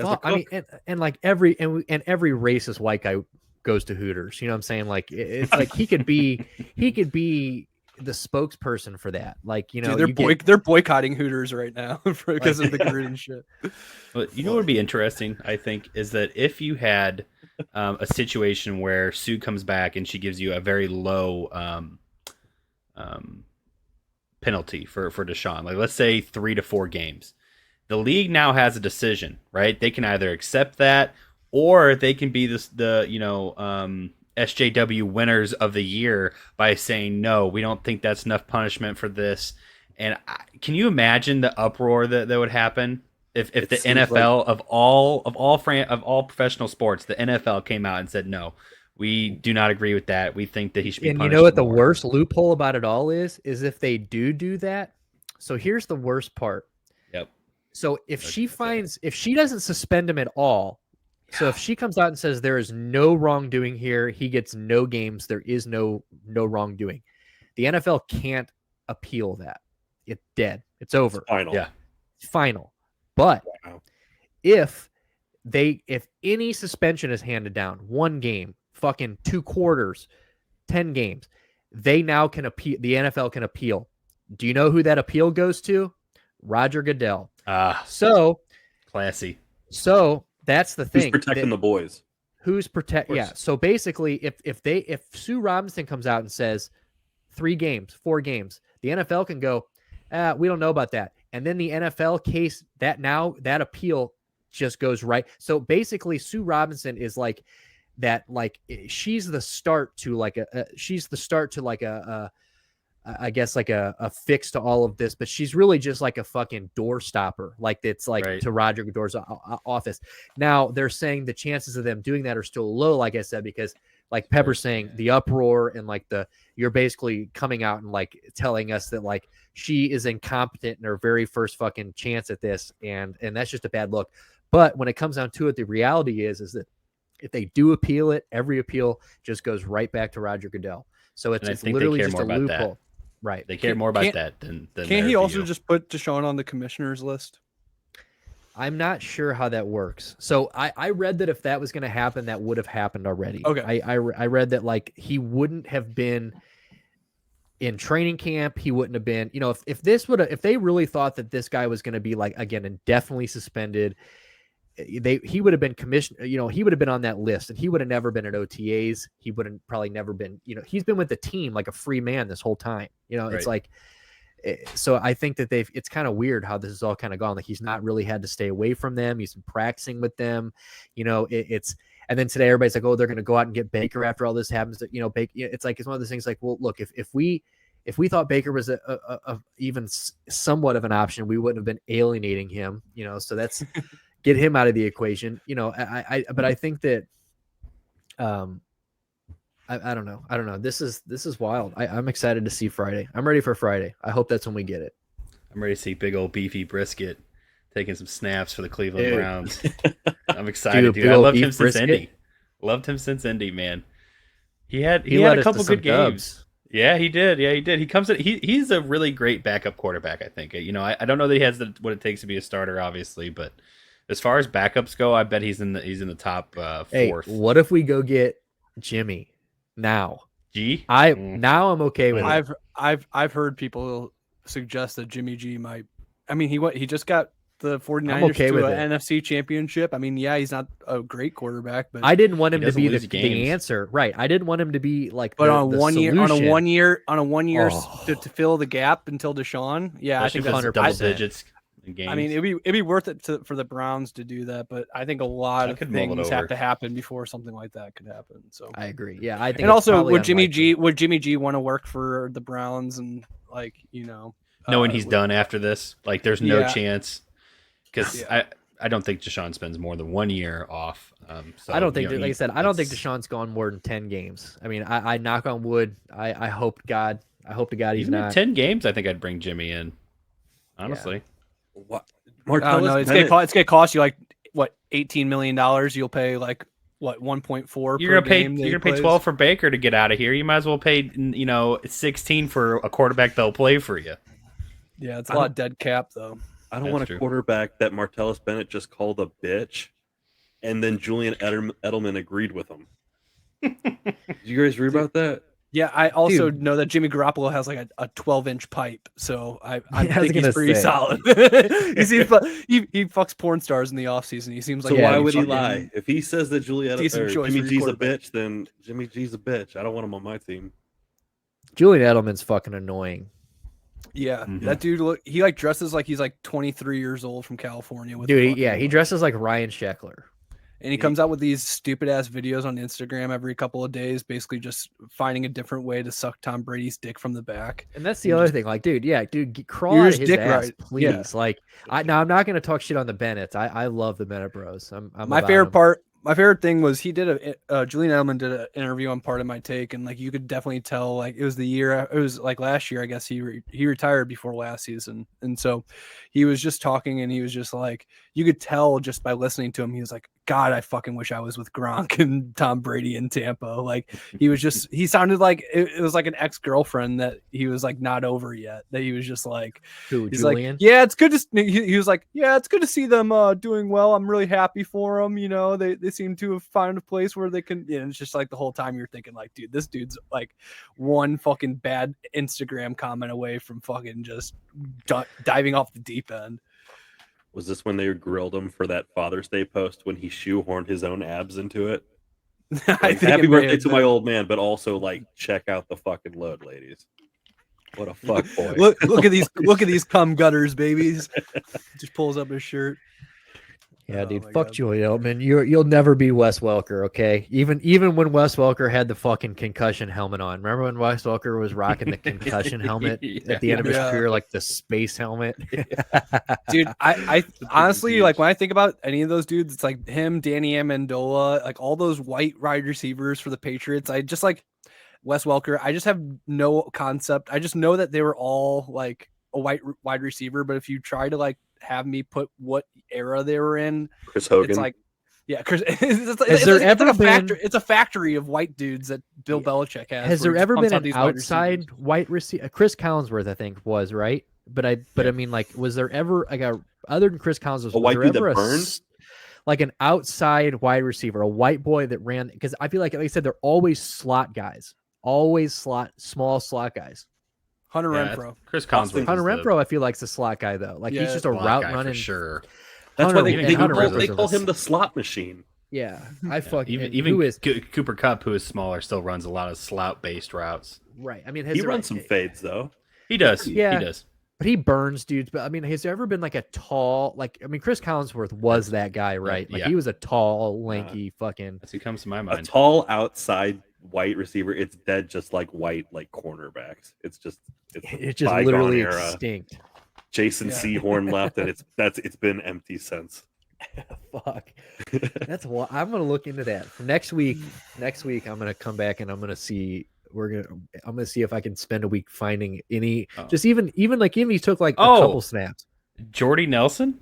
I mean, and like every racist white guy goes to Hooters. You know what I'm saying? Like it's like he could be the spokesperson for that. Like, you know, dude, they're boycotting Hooters right now because of the Gruden shit. Well, you know what would be interesting, I think, is that if you had a situation where Sue comes back and she gives you a very low penalty for Deshaun, like let's say 3 to 4 games, the league now has a decision, right? They can either accept that or they can be the SJW winners of the year by saying, no, we don't think that's enough punishment for this. And can you imagine the uproar that would happen if the NFL of all professional sports, the NFL came out and said, no, we do not agree with that. We think that he should be punished. And you know what the worst loophole about it all is if they do that. So here's the worst part. Yep. So if she doesn't suspend him at all, so if she comes out and says there is no wrongdoing here, he gets no games, there is no wrongdoing, the NFL can't appeal that. It's dead. It's over. It's final. Yeah. Final. But if any suspension is handed down, 1 game, fucking 2 quarters, 10 games, they now can appeal. The NFL can appeal. Do you know who that appeal goes to? Roger Goodell. So classy. So that's the thing. Who's protecting the boys? Yeah. So basically, if Sue Robinson comes out and says 3 games, 4 games, the NFL can go, we don't know about that. And then the NFL case that appeal just goes right. So basically, Sue Robinson is like that. Like she's the start to I guess like a fix to all of this, but she's really just like a fucking door stopper. Like it's like right. to Roger Goodell's office. Now they're saying the chances of them doing that are still low, like I said, because like Pepper's saying the uproar and like you're basically coming out and like telling us that like she is incompetent in her very first fucking chance at this. And that's just a bad look. But when it comes down to it, the reality is that if they do appeal it, every appeal just goes right back to Roger Goodell. So it's literally just a loophole. That. Right. They care more about that than can't he also just put Deshaun on the commissioner's list? I'm not sure how that works. So I read that if that was going to happen, that would have happened already. Okay. I read that like he wouldn't have been in training camp. He wouldn't have been, if they really thought that this guy was going to be like, again, indefinitely suspended, he would have been commissioned, he would have been on that list and he would have never been at OTAs. He wouldn't probably never been, he's been with the team like a free man this whole time. It's like, so I think that it's kind of weird how this is all kind of gone. Like he's not really had to stay away from them. He's been practicing with them, and then today everybody's like, oh, they're going to go out and get Baker after all this happens. Baker, it's like, it's one of those things like, well, look, if we thought Baker was a even somewhat of an option, we wouldn't have been alienating him, so that's, get him out of the equation, but I think that, I don't know. This is wild. I'm excited to see Friday. I'm ready for Friday. I hope that's when we get it. I'm ready to see big old beefy Brisket taking some snaps for the Cleveland Browns. I'm excited, dude. I loved him since Indy. Loved him since Indy, man. He had a couple good games. Yeah, he did. He comes in. He's a really great backup quarterback, I think. I don't know that he has what it takes to be a starter, obviously, but as far as backups go, I bet he's in the top 4th. Hey, what if we go get Jimmy now? Now I'm okay with it. I've heard people suggest that Jimmy G might. I mean, he just got the 49ers to an NFC championship. I mean, yeah, he's not a great quarterback, but I didn't want him to be the answer. Right. I didn't want him to be like on a 1 year to fill the gap until Deshaun. Yeah, I think that's 100%. Double digits. Games. I mean, it'd be worth it for the Browns to do that, but I think a lot of things have to happen before something like that could happen. So I agree. Yeah, I think. And also, would Jimmy G want to work for the Browns and knowing he's done after this? Like, there's no chance because I don't think Deshaun spends more than 1 year off. So, I don't think, like I said, I don't think Deshaun's gone more than 10 games. I mean, I knock on wood. I hope to God he's not 10 games. I think I'd bring Jimmy in. Honestly. What? No, it's gonna cost you like what, $18 million, you'll pay like what, 1.4 You're per gonna game. pay 12 for Baker to get out of here. You might as well pay 16 for a quarterback that'll play for you. Yeah, it's a lot of dead cap though. I don't want a quarterback that Martellus Bennett just called a bitch, and then Julian Edelman agreed with him. Did you guys read about that? Yeah, I also know that Jimmy Garoppolo has like a 12-inch pipe, so I think he's pretty solid. he fucks porn stars in the offseason. He seems like. So why would he lie? If he says that Jimmy G's a bitch, then Jimmy G's a bitch. I don't want him on my team. Julian Edelman's fucking annoying. Yeah, that dude. He like dresses like he's like 23 years old from California. With he dresses like Ryan Sheckler. And he comes out with these stupid ass videos on Instagram every couple of days, basically just finding a different way to suck Tom Brady's dick from the back. And that's the other thing. Like, dude, crawl out of his ass, right, please. Yeah. Like, I'm not going to talk shit on the Bennetts. I love the Bennett bros. My favorite thing was he did Julian Edelman did an interview on Part of My Take, and like you could definitely tell like it was like last year, I guess he retired before last season, and so he was just talking and he was just like, you could tell just by listening to him, he was like, God, I fucking wish I was with Gronk and Tom Brady in Tampa. Like he sounded like it was like an ex-girlfriend that he was like not over yet. That he was just like, Julian? Like, yeah, it's good to. He was like, yeah, it's good to see them doing well. I'm really happy for them. You know, they seem to have found a place where they can. And it's just like the whole time you're thinking like, dude, this dude's like one fucking bad Instagram comment away from fucking just diving off the deep end. Was this when they grilled him for that Father's Day post when he shoehorned his own abs into it? Like, happy birthday to my old man, but also like check out the fucking load, ladies. What a fuck boy! look at these cum gutters, babies. Just pulls up his shirt. Yeah, dude, fuck Julian Edelman. You'll never be Wes Welker, okay? Even when Wes Welker had the fucking concussion helmet on. Remember when Wes Welker was rocking the concussion helmet at the end of his career, like the space helmet? Dude, I honestly, like when I think about any of those dudes, it's like him, Danny Amendola, like all those white wide receivers for the Patriots. I just like Wes Welker. I just have no concept. I just know that they were all like a white wide receiver, but if you try to like have me put what era they were in, Chris Hogan. It's like, yeah, Chris. It's a factory of white dudes that Bill Belichick has. Has there ever been an outside white receiver? Chris Collinsworth, I think, was right. But I mean, like, was there ever like other than Chris Collinsworth, a white dude that burns? Like an outside wide receiver, a white boy that ran? Because I feel like I said, they're always slot guys, small slot guys. Hunter Renfrow. Chris Collinsworth. Hunter Renfrow, I feel like, is a slot guy though. Like he's just a route running. Sure. That's why they call him the slot machine. Yeah, I fucking even Cooper Kupp, who is smaller, still runs a lot of slot based routes. Right. I mean, he runs some fades though. He does. Yeah, he does. But he burns dudes. But I mean, has there ever been like a tall, like, I mean, Chris Collinsworth was that guy, right? Like he was a tall, lanky fucking. That's who comes to my mind. A tall outside white receiver. It's dead, just like white, like cornerbacks. It's just literally extinct. Jason Sehorn left, and it's been empty since. Fuck. That's what I'm gonna look into that for next week. Next week, I'm gonna come back and I'm gonna see. I'm gonna see if I can spend a week finding any. Just even like he took like a couple snaps. Jordy Nelson.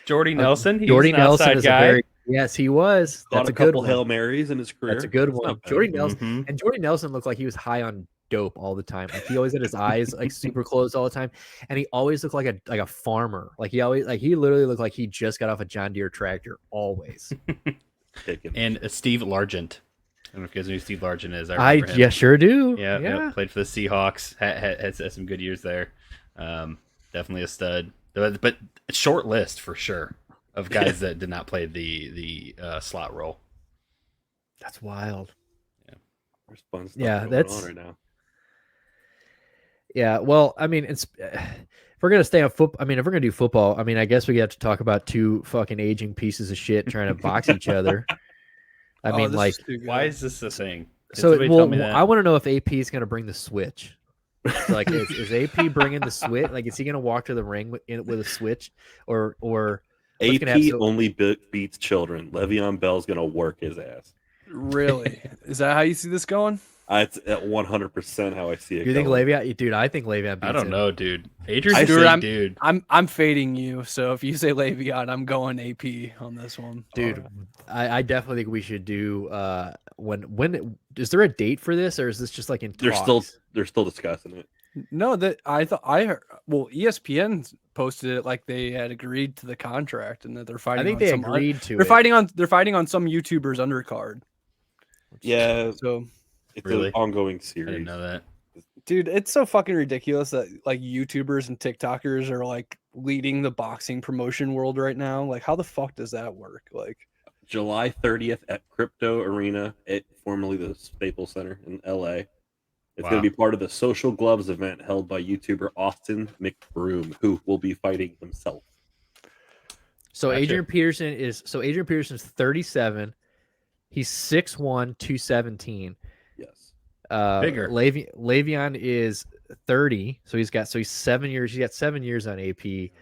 Jordy Nelson is guy. Yes, he was. That's a couple Hail Marys in his career. That's a good one. Jordy Nelson and Jordy Nelson looked like he was high on dope all the time. Like he always had his eyes like super closed all the time, and he always looked like a farmer. Like he literally looked like he just got off a John Deere tractor. Always. And Steve Largent. I don't know if you guys know who Steve Largent is. I sure do. Yeah. Played for the Seahawks. Had some good years there. Definitely a stud. But short list for sure of guys that did not play the slot role. That's wild. There's fun stuff going on right now. Yeah, well, I mean, if we're gonna stay on football, I mean, if we're gonna do football, I mean, I guess we have to talk about two fucking aging pieces of shit trying to box each other. I mean, like, why is this a thing? So, I want to know if AP is gonna bring the switch. So, like, is AP bringing the switch? Like, is he gonna walk to the ring with a switch, or AP only beats children? Le'Veon Bell's gonna work his ass. Really? Is that how you see this going? It's at 100% how I see it. You think Le'Veon? Dude, I think Le'Veon beats I don't him. know, dude. Adrian's dude. I'm fading you. So if you say Le'Veon, I'm going AP on this one. Dude, I definitely think we should do when is there a date for this, or is this just like in talks? They're still discussing it. No, that I thought I heard. Well, ESPN posted it like they had agreed to the contract and that they're fighting. I think they agreed to. They're fighting on some YouTuber's undercard. Yeah, so it's an ongoing series. I didn't know that. Dude, it's so fucking ridiculous that like YouTubers and TikTokers are like leading the boxing promotion world right now. Like, how the fuck does that work? Like, July 30th at Crypto Arena, formerly the Staples Center in LA. It's going to be part of the Social Gloves event held by YouTuber Austin McBroom, who will be fighting himself. So Adrian Peterson's 37. He's 6'1", 217. Yes. Bigger. Le'Veon is 30, so he's got 7 years. He's got 7 years on AP.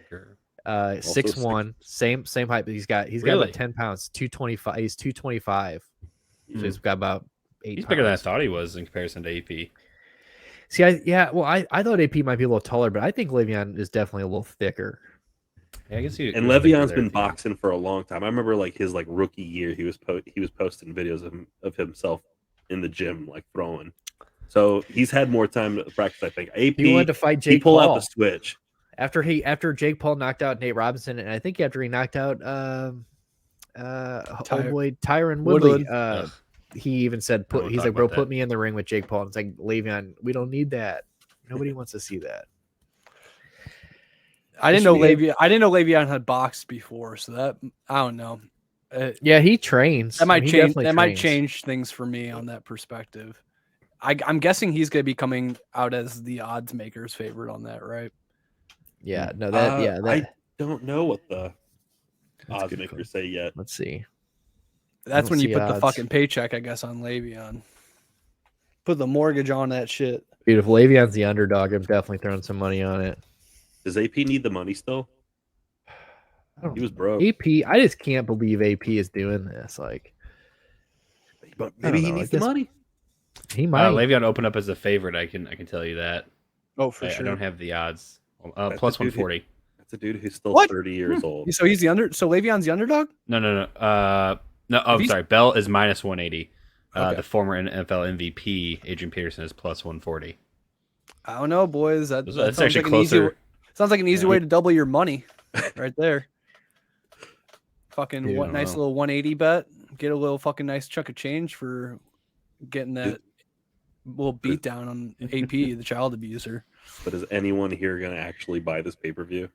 6'1", same height, but he's got about 10 pounds, 225. He's 225. So he's got about 8 He's pounds. bigger than I thought he was in comparison to AP. See, I thought AP might be a little taller, but I think Le'Veon is definitely a little thicker. Yeah, I guess and Le'Veon's been boxing for a long time. I remember like his like rookie year, he was posting videos of himself in the gym like throwing. So he's had more time to practice. I think AP. He wanted to fight Jake Paul. He pulled out the switch after Jake Paul knocked out Nate Robinson, and I think after he knocked out Tyron Woodley. He even said, he's like, bro, put me in the ring with Jake Paul. And it's like, Le'Veon, we don't need that. Nobody wants to see that. I didn't know Le'Veon had boxed before, so that I don't know. Yeah, he trains. That might change. That might change things for me on that perspective. I'm guessing he's going to be coming out as the odds maker's favorite on that, right? Yeah. No. I don't know what the odds makers say yet. Let's see. That's when you put the fucking paycheck, I guess, on Le'Veon. Put the mortgage on that shit. Dude, if Le'Veon's the underdog, I'm definitely throwing some money on it. Does AP need the money still? He was broke. AP, I just can't believe AP is doing this. Like, but maybe he needs the money. He might. Le'Veon opened up as a favorite. I can tell you that. Oh, for sure. I don't have the odds. Plus 140. That's a dude who's still 30 years old. So he's so Le'Veon's the underdog? No. No, I'm sorry. Bell is minus 180. The former NFL MVP, Adrian Peterson, is plus 140. I don't know, boys. That's actually like closer. Sounds like an easy way to double your money right there. Fucking nice little 180 bet. Get a little fucking nice chunk of change for getting that little beat down on AP, the child abuser. But is anyone here going to actually buy this pay-per-view?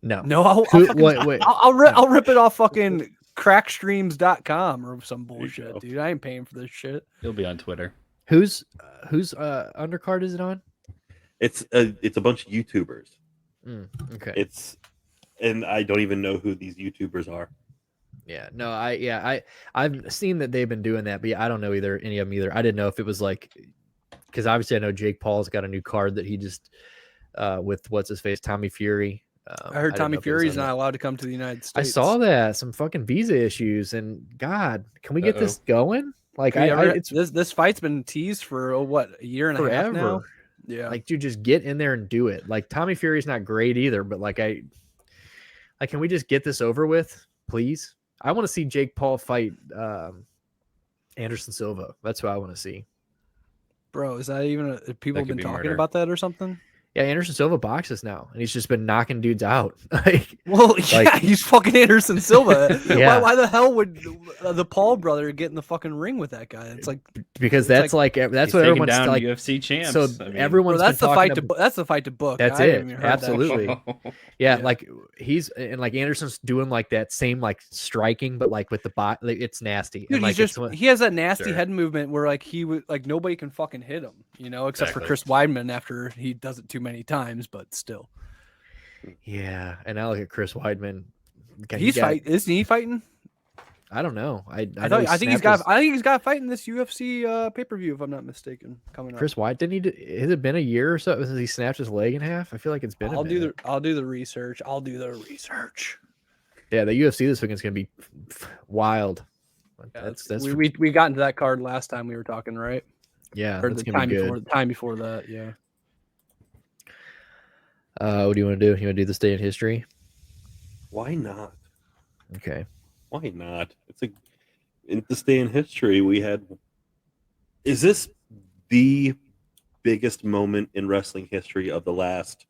No. I'll rip it off fucking crackstreams.com or some bullshit, dude. I ain't paying for this shit. He'll be on Twitter. Whose undercard is it on? It's a bunch of YouTubers. Okay. And I don't even know who these YouTubers are. Yeah, no, I've seen that they've been doing that, but I don't know any of them either. I didn't know if it was like, because obviously I know Jake Paul's got a new card that he just with what's his face, Tommy Fury. I heard Tommy Fury's not allowed to come to the United States. I saw that, some fucking visa issues, and God, can we get this going? Like, this fight's been teased for a year and a half now. Yeah, like, dude, just get in there and do it. Like, Tommy Fury's not great either, but can we just get this over with, please? I want to see Jake Paul fight Anderson Silva. That's who I want to see. Bro, is that even people have been talking about that or something? Yeah, Anderson Silva boxes now, and he's just been knocking dudes out. He's fucking Anderson Silva. Yeah. Why the hell would the Paul brother get in the fucking ring with that guy? It's like because that's what everyone's down like UFC champs. So everyone's that's the fight that's the fight to book. That's it. Absolutely. Yeah, like he's and like Anderson's doing like that same like striking, but like with the bot, like, it's nasty. Dude, and, he has that nasty head movement where like he would like nobody can fucking hit him, except for Chris Weidman after he does it too many times, but still. Yeah, and I look at Chris Weidman. Isn't he fighting? I don't know. I think he's got a fight in this UFC pay-per-view, if I'm not mistaken, coming up. Chris Weidman, has it been a year or so since he snapped his leg in half? I feel like it's been I'll do the research. Yeah, the UFC this weekend's gonna be wild. Yeah, we got into that card last time we were talking, right? Yeah, or that's the gonna be good. time before that. Yeah. What do you want to do? You want to do this day in history? Why not? Okay. Why not? It's like in this day in history we had. Is this the biggest moment in wrestling history of the last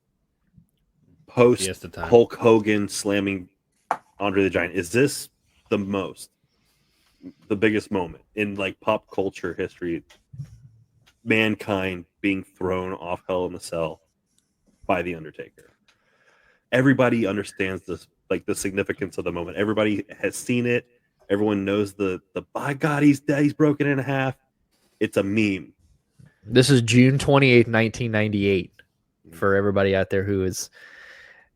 post Hulk Hogan slamming Andre the Giant? Is this the biggest moment in like pop culture history? Mankind being thrown off Hell in a Cell by the Undertaker. Everybody understands this, like the significance of the moment. Everybody has seen it. Everyone knows the by God, he's dead. He's broken in half. It's a meme. This is June 28th, 1998. For everybody out there who is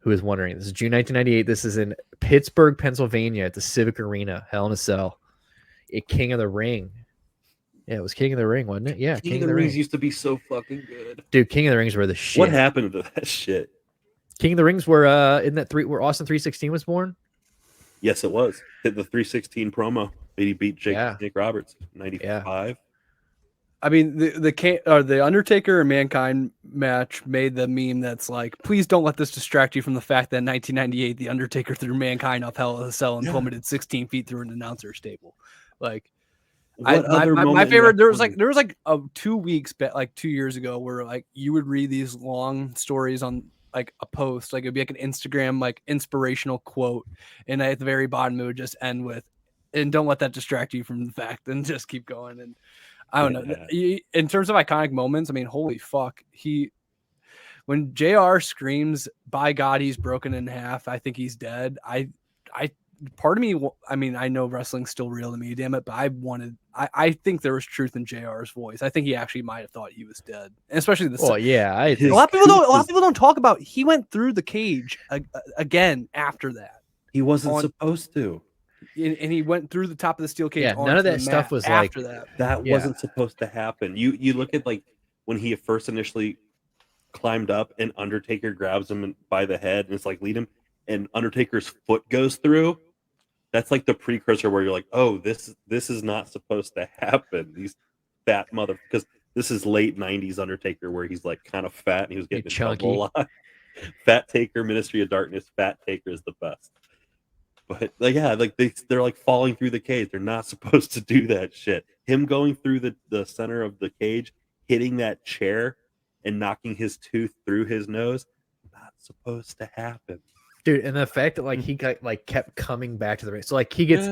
wondering, this is June 1998. This is in Pittsburgh, Pennsylvania, at the Civic Arena, Hell in a Cell. King of the Ring. Yeah, it was King of the Ring, wasn't it? Yeah, King of the Rings used to be so fucking good. Dude, King of the Rings were the shit. What happened to that shit? King of the Rings were where Austin 316 was born? Yes, it was. Hit the 316 promo. He beat Nick Roberts, 95. Yeah. I mean, the Undertaker and Mankind match made the meme that's like, please don't let this distract you from the fact that in 1998, the Undertaker threw Mankind off Hell in a Cell and plummeted 16 feet through an announcer's table. Like, my favorite. There was like 2 weeks, like 2 years ago, where like you would read these long stories on like a post, like it'd be like an Instagram like inspirational quote, and at the very bottom it would just end with, "And don't let that distract you from the fact," and just keep going. And I don't know. In terms of iconic moments, I mean, holy fuck, when JR screams, "By God, he's broken in half," I think he's dead. Part of me, I mean, I know wrestling's still real to me, damn it, but I think there was truth in JR's voice. I think he actually might have thought he was dead, and especially the. Oh yeah, a lot of people don't talk about. He went through the cage again after that. He wasn't supposed to. And he went through the top of the steel cage. Yeah, none of that stuff was after like that. That wasn't supposed to happen. You look at like when he first initially climbed up and Undertaker grabs him by the head and it's like lead him, and Undertaker's foot goes through. That's like the precursor where you're like, oh, this is not supposed to happen. These fat because this is late 90s Undertaker where he's like kind of fat and he was getting chunky a lot. Fat Taker, Ministry of Darkness, Fat Taker is the best. But like, yeah, like they're like falling through the cage. They're not supposed to do that shit. Him going through the center of the cage, hitting that chair and knocking his tooth through his nose, not supposed to happen. Dude, and the fact that like he got like kept coming back to the ring. So like he gets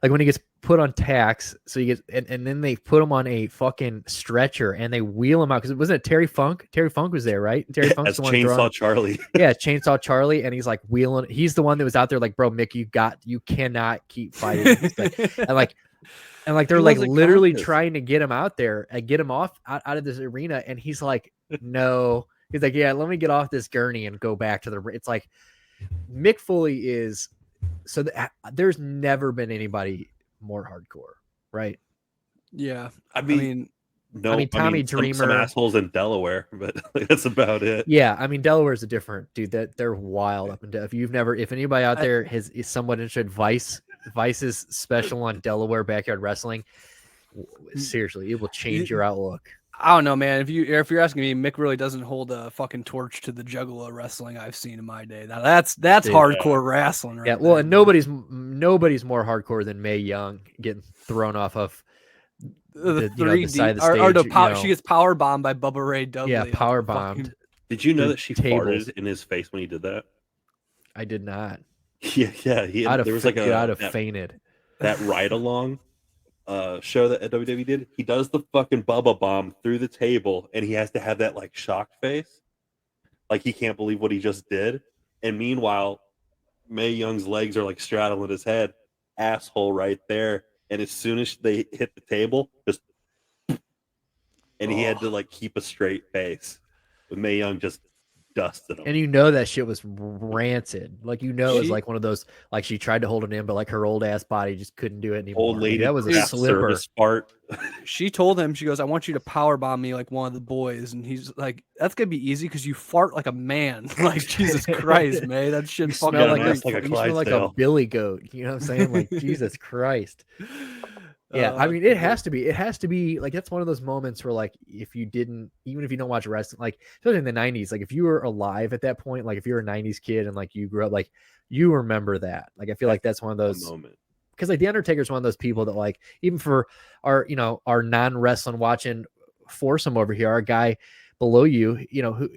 like when he gets put on tax, so he gets and then they put him on a fucking stretcher and they wheel him out because it wasn't Terry Funk. Terry Funk was there, right? Terry Funk's the one Chainsaw Charlie. Yeah, Chainsaw Charlie, and he's like wheeling. He's the one that was out there like, bro, Mick, you cannot keep fighting. and like they're like literally trying to get him out there and get him off out of this arena, and he's like, no. He's like, yeah, let me get off this gurney and go back to the. It's like. Mick Foley is so there's never been anybody more hardcore, right? Yeah, I mean Tommy Dreamer, some assholes in Delaware, but that's about it. Yeah, I mean Delaware's a different dude. That they're wild up and down. If anybody out there is somewhat interested, Vice's special on Delaware backyard wrestling. Seriously, it will change your outlook. I don't know, man. If you're asking me, Mick really doesn't hold a fucking torch to the Juggalo wrestling I've seen in my day. Now that's hardcore wrestling, right? Yeah, well, and nobody's more hardcore than Mae Young getting thrown off of the side of the stage. She gets power bombed by Bubba Ray Dudley. Yeah, power bombed. Did you know that she farted in his face when he did that? I did not. Yeah. There was like I'd have fainted. That ride along. Show that WWE did, he does the fucking Bubba bomb through the table and he has to have that like shocked face, like he can't believe what he just did. And meanwhile, Mae Young's legs are like straddling his head, asshole right there. And as soon as they hit the table, just and he had to like keep a straight face. But Mae Young just dusted him. And you know that shit was rancid. Like it's like one of those like she tried to hold it in, but like her old ass body just couldn't do it anymore. Old lady, that was a slipper. Part. She told him, she goes, "I want you to power bomb me like one of the boys," and he's like, "That's gonna be easy because you fart like a man." Like Jesus Christ, man, that shit fucking like a billy goat. You know what I'm saying? Like Jesus Christ. Yeah, I mean, it has to be. It has to be like that's one of those moments where, like, if you didn't, even if you don't watch wrestling, like, especially in the '90s, like, if you were alive at that point, like, if you're a '90s kid and like you grew up, like, you remember that. Like, I feel like that's one of those moment. Because like the Undertaker is one of those people that, like, even for our our non-wrestling watching foursome over here, our guy below you, who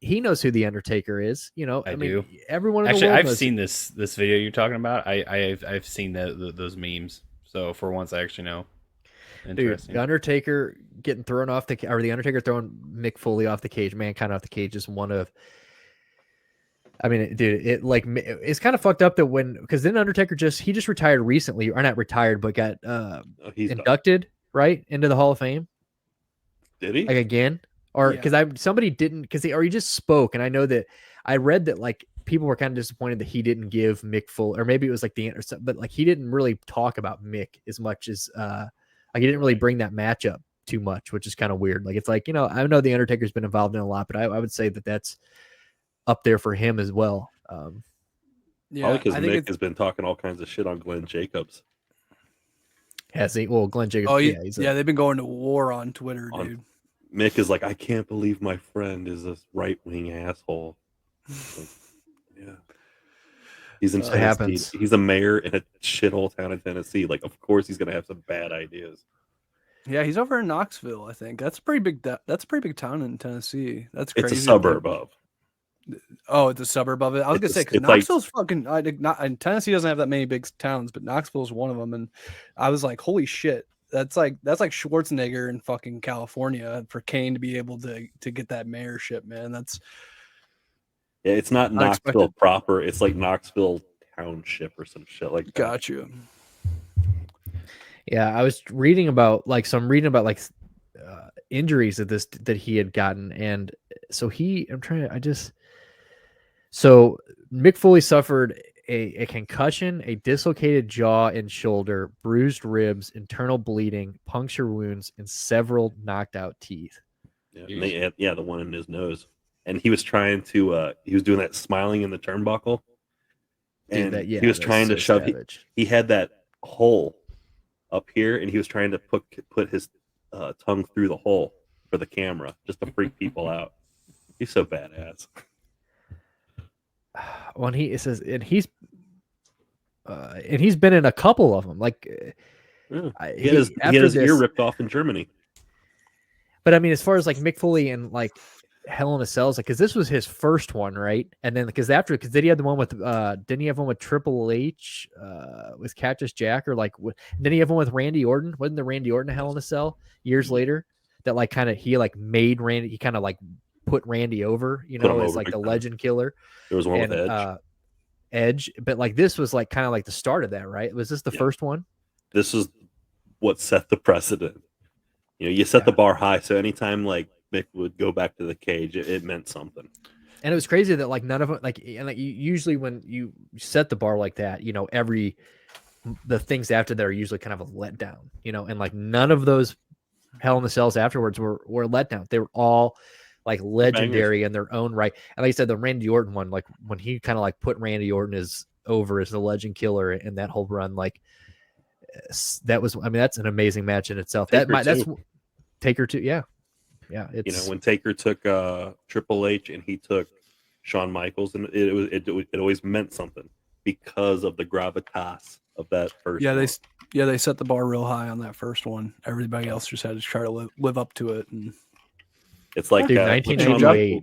he knows who the Undertaker is. I mean, do. everyone in Actually, the world I've knows. seen this video you're talking about. I've seen those memes. So for once, I actually know. Interesting. Dude, the Undertaker getting thrown off the Undertaker throwing Mick Foley off the cage, Mankind off the cage is one of. I mean, dude, it's kind of fucked up that because then Undertaker he just retired recently, or not retired, but got inducted right into the Hall of Fame. Did he? Like again, or because somebody didn't he just spoke, and I know that I read that like people were kind of disappointed that he didn't give Mick Foley, or maybe it was like but like he didn't really talk about Mick as much as like he didn't really bring that match up too much, which is kind of weird. Like it's like I know the Undertaker's been involved in a lot, but I would say that that's up there for him as well. Probably because Mick has been talking all kinds of shit on Glenn Jacobs. Has he? Well, Glenn Jacobs. Oh, they've been going to war on Twitter, dude. Mick is like, I can't believe my friend is a right-wing asshole. Like, yeah. He's in Tennessee. He's a mayor in a shithole town in Tennessee. Like, of course he's gonna have some bad ideas. Yeah, he's over in Knoxville, I think. That's a pretty big. That's a pretty big town in Tennessee. That's crazy. It's a suburb of. Oh, it's a suburb of it. I was gonna say because Knoxville's fucking. And Tennessee doesn't have that many big towns, but Knoxville's one of them. And I was like, holy shit, that's like Schwarzenegger in fucking California for Kane to be able to get that mayorship, man. Yeah, it's not Knoxville proper. It's like Knoxville Township or some shit like that. Got you. Yeah, I was reading about injuries that he had gotten, and so So Mick Foley suffered a concussion, a dislocated jaw and shoulder, bruised ribs, internal bleeding, puncture wounds, and several knocked out teeth. Yeah, the one in his nose. And he was trying to he was doing that smiling in the turnbuckle. And he was trying to shove he had that hole up here, and he was trying to put his tongue through the hole for the camera just to freak people out. He's so badass. When he's been in a couple of them. Like he had his ear ripped off in Germany. But I mean, as far as like Mick Foley and like Hell in a Cell, like because this was his first one, right? And then because then he had the one with didn't he have one with Triple H with Cactus Jack, or like didn't he have one with Randy Orton? Wasn't the Randy Orton Hell in a Cell years later that like kind of he like made Randy, he kind of like put Randy over, as like the legend killer. There was one with Edge, but like this was like kind of like the start of that, right? Was this the first one? This is what set the precedent. You set the bar high, so anytime like Mick would go back to the cage, it meant something. And it was crazy that like none of it, usually when you set the bar like that, the things after that are usually kind of a letdown, and like none of those Hell in the Cells afterwards were letdown. They were all like legendary in their own right. And like I said, the Randy Orton one, like when he kind of like put Randy Orton over as the legend killer in that whole run, like that was, I mean, that's an amazing match in itself. That's Taker too. Yeah. Yeah. It's, when Taker took Triple H and he took Shawn Michaels, and it always meant something because of the gravitas of that first one. They set the bar real high on that first one. Everybody else just had to try to live up to it. And it's like 1988.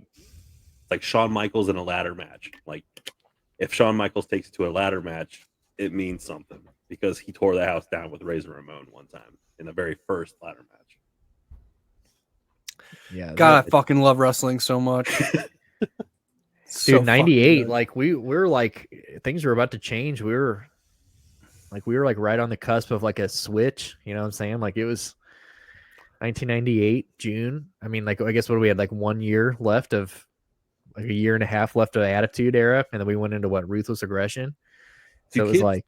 Like Shawn Michaels in a ladder match. Like if Shawn Michaels takes it to a ladder match, it means something because he tore the house down with Razor Ramon one time in the very first ladder match. Yeah, God, I fucking love wrestling so much. Dude, 98, like we're like things were about to change. We were like right on the cusp of like a switch. You know what I'm saying? Like it was 1998 June. I mean, like I guess what we had like 1 year left of like a year and a half left of the Attitude Era, and then we went into Ruthless Aggression. So it was like,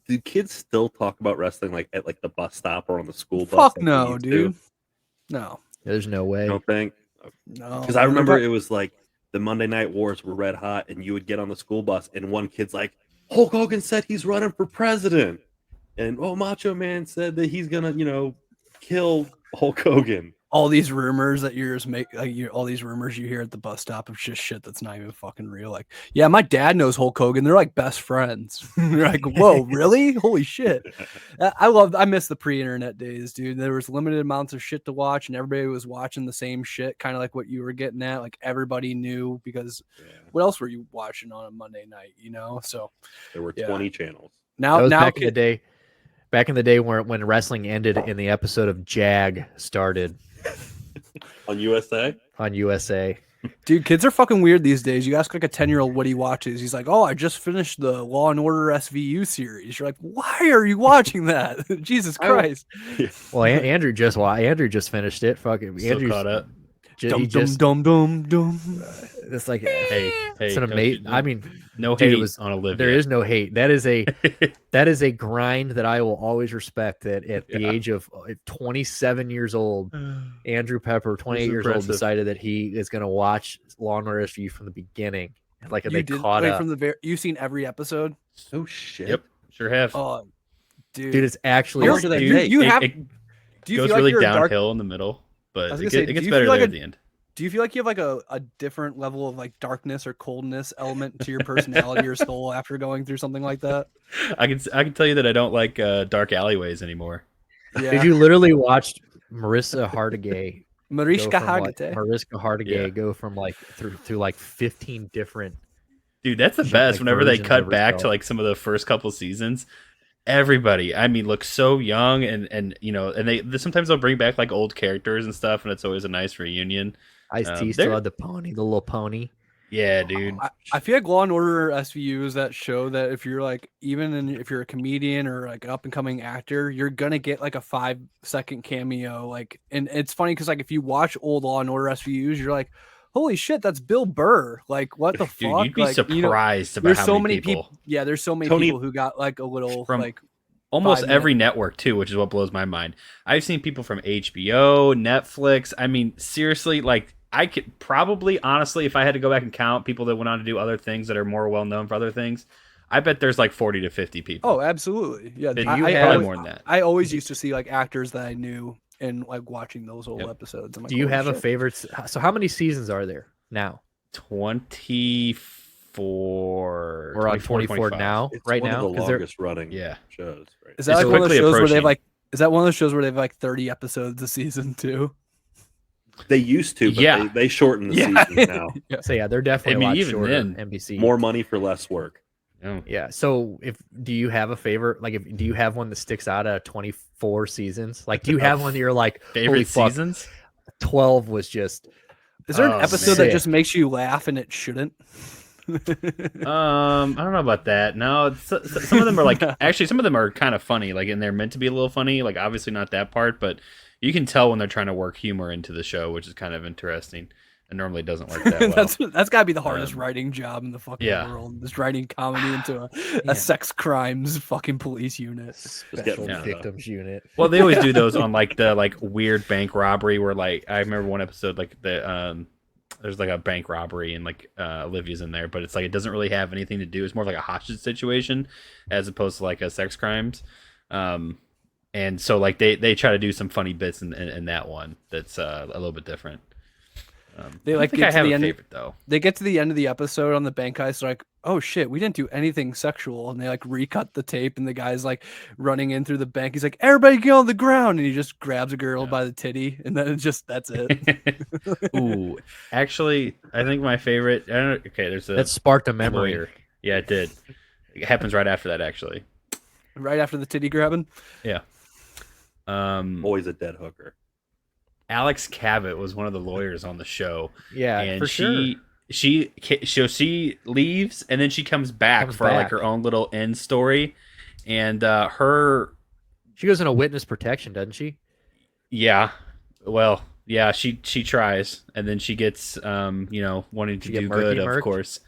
do kids still talk about wrestling like at like the bus stop or on the school bus? Fuck no, dude. No, there's no way. I don't think. No, because I remember it was like the Monday Night Wars were red hot, and you would get on the school bus, and one kid's like, Hulk Hogan said he's running for president. and Macho Man said that he's gonna, kill Hulk Hogan. All these rumors that you're just all these rumors you hear at the bus stop of just shit that's not even fucking real. Like, yeah, my dad knows Hulk Hogan. They're like best friends. You're like, whoa, really? Holy shit. I miss the pre-internet days, dude. There was limited amounts of shit to watch, and everybody was watching the same shit, kind of like what you were getting at. Like, everybody knew, because what else were you watching on a Monday night, So there were 20 channels. Now back in the day. Back in the day when wrestling ended and the episode of Jag started. On USA? On USA. Dude, kids are fucking weird these days. You ask like a 10-year-old what he watches. He's like, oh, I just finished the Law and Order SVU series. You're like, why are you watching that? Jesus Christ. Well, Andrew just finished it. Fucking Andrew caught up. Dum. It's like, hey, it's an amazing. I mean, no dude, hate on Olivia. There is no hate. That is a grind that I will always respect. That at the age of 27 years old, Andrew Pepper, 28 years old, decided that he is going to watch Law and Order SVU from the beginning. Like they caught up. You've seen every episode? Oh shit! Yep, sure have. Oh, dude, it's actually. It goes really downhill in the middle, but it gets better at the end. Do you feel like you have like a different level of like darkness or coldness element to your personality or soul after going through something like that? I can tell you that I don't like dark alleyways anymore. Yeah. Did you literally watch Mariska Hargitay? Mariska Hargitay go from like through like 15 different. Dude, that's the best. Whenever they cut back to like some of the first couple seasons, everybody, I mean, looks so young, and they sometimes they'll bring back like old characters and stuff, and it's always a nice reunion. Ice-T still had the little pony. Yeah, dude. I feel like Law and Order SVU is that show that if you're like, if you're a comedian or like an up and coming actor, you're gonna get like a 5-second cameo. Like, and it's funny because like if you watch old Law and Order SVUs, you're like, holy shit, that's Bill Burr. Like, what the dude, fuck? You'd be surprised about there's how so many people. Yeah, there's so many people who got like a little from like almost every network too, which is what blows my mind. I've seen people from HBO, Netflix. I mean, seriously, like. I could probably, honestly, if I had to go back and count people that went on to do other things that are more well known for other things, I bet there's like 40 to 50 people. Oh, absolutely. Yeah, probably more than that. I always used to see like actors that I knew and like watching those old episodes. Do you have a favorite? So how many seasons are there now? 24. We're on 24 now. It's right one now, of the longest running shows. Right? Is that like one of those shows where they have like? Is that one of those shows where they have like 30 episodes a season too? They used to, but they shorten the seasons now. So yeah, they're definitely a lot shorter. NBC, more money for less work. Yeah. So do you have a favorite? Like, do you have one that sticks out of 24 seasons? Like, do you have one that you're like favorite seasons? 12 was just. Is there an episode that just makes you laugh and it shouldn't? I don't know about that. No, some of them are like actually some of them are kind of funny, like, and they're meant to be a little funny. Like, obviously not that part, but. You can tell when they're trying to work humor into the show, which is kind of interesting. It normally doesn't work that well. that's got to be the hardest writing job in the fucking world. Just writing comedy into a sex crimes fucking police unit. Special victims unit. Well, they always do those on like the like weird bank robbery where like I remember one episode like the there's like a bank robbery and like Olivia's in there, but it's like it doesn't really have anything to do. It's more like a hostage situation as opposed to like a sex crimes. And so, like, they try to do some funny bits in that one that's a little bit different. They like get to the end. Favorite, though. They get to the end of the episode on the bank heist. Like, oh shit, we didn't do anything sexual, and they like recut the tape, and the guy's like running in through the bank. He's like, everybody get on the ground, and he just grabs a girl by the titty, and then that's it. Ooh, actually, I think my favorite. That sparked a memory. Lawyer. Yeah, it did. It happens right after that, actually. Right after the titty grabbing. Yeah. Always a dead hooker. Alex Cabot was one of the lawyers on the show. Yeah, and for sure. She leaves and then she comes back like her own little end story, and she goes in a witness protection, doesn't she? Yeah, well, yeah, she tries, and then she gets wanting to do good, of course,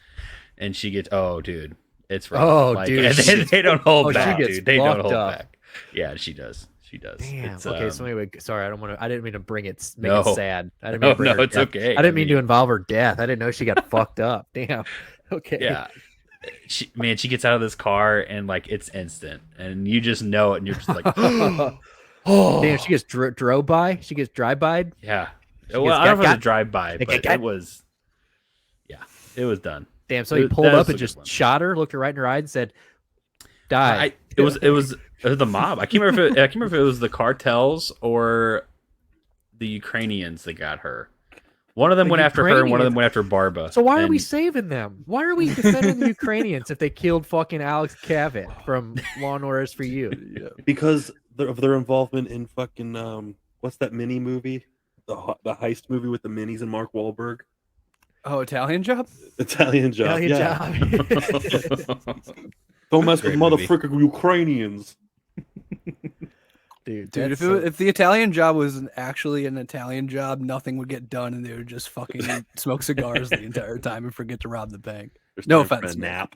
and she gets dude, it's rough. Oh, like, dude, they don't hold back, dude. They don't hold up. back. Yeah, she does. She does. Damn. Okay. So anyway, sorry. I didn't mean to make it sad. I didn't mean it's okay. I didn't mean to involve her death. I didn't know she got fucked up. Damn. Okay. Yeah. she gets out of this car and like it's instant, and you just know it, and you're just like, oh, damn! She gets drove by. She gets drive-by'd. Yeah. Well, I don't know if it was a drive-by, but it was. Yeah, it was done. Damn! So he pulled up and just shot her, looked her right in her eye, and said, "Die." It was the mob. I can't remember if it was the cartels or the Ukrainians that got her. One of them went after her, and one of them went after Barba. So why are we saving them? Why are we defending the Ukrainians if they killed fucking Alex Cavett from Law and Order for You? Yeah. Because of their involvement in fucking what's that mini movie? The heist movie with the minis and Mark Wahlberg. Oh, Italian Job. Italian Job. Don't mess with motherfucking Ukrainians. Dude, if the Italian Job was actually an Italian job, nothing would get done, and they would just fucking smoke cigars the entire time and forget to rob the bank. No offense, nap.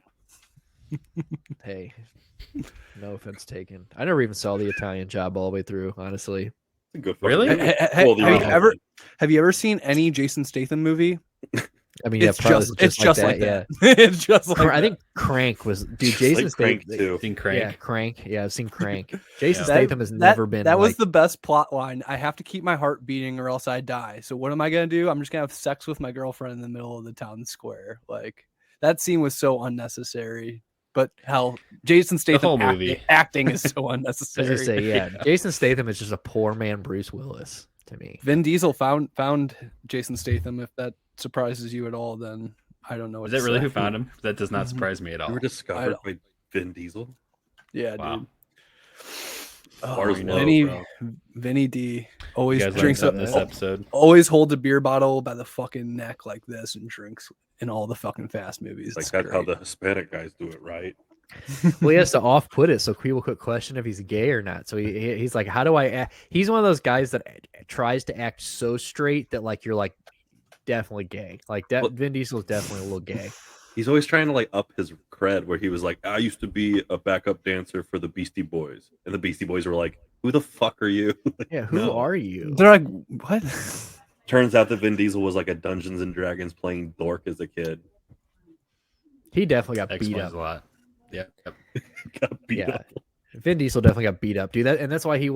Hey, no offense taken. I never even saw the Italian Job all the way through, honestly. Good. Really? Have you ever seen any Jason Statham movie? I mean, it's just like that. It's just like I think Crank was Jason Crank Statham too. Seen Crank. Yeah, Crank. Yeah, I've seen Crank. Jason Statham has never been. That was the best plot line. I have to keep my heart beating, or else I die. So what am I gonna do? I'm just gonna have sex with my girlfriend in the middle of the town square. Like that scene was so unnecessary. But hell, Jason Statham acting is so unnecessary. I was gonna say, Jason Statham is just a poor man Bruce Willis to me. Vin Diesel found Jason Statham. If that surprises you at all, then I don't know. Is that really who found him? That does not surprise me at all. You were discovered by Vin Diesel? Yeah, wow. dude. Oh, Vinny D always drinks up this episode. Always holds a beer bottle by the fucking neck like this and drinks in all the fucking Fast movies. Like that's how the Hispanic guys do it, right? Well, he has to off-put it so people could question if he's gay or not. So he's like, how do I act? He's one of those guys that tries to act so straight that like you're like definitely gay. Like that, Vin Diesel is definitely a little gay. He's always trying to like up his cred, where he was like, I used to be a backup dancer for the Beastie Boys. And the Beastie Boys were like, who the fuck are you? Yeah, who are you? They're like, what? Turns out that Vin Diesel was like a Dungeons and Dragons playing dork as a kid. He definitely got beat up a lot. Yeah. Got beat up. Vin Diesel definitely got beat up, dude. And that's why he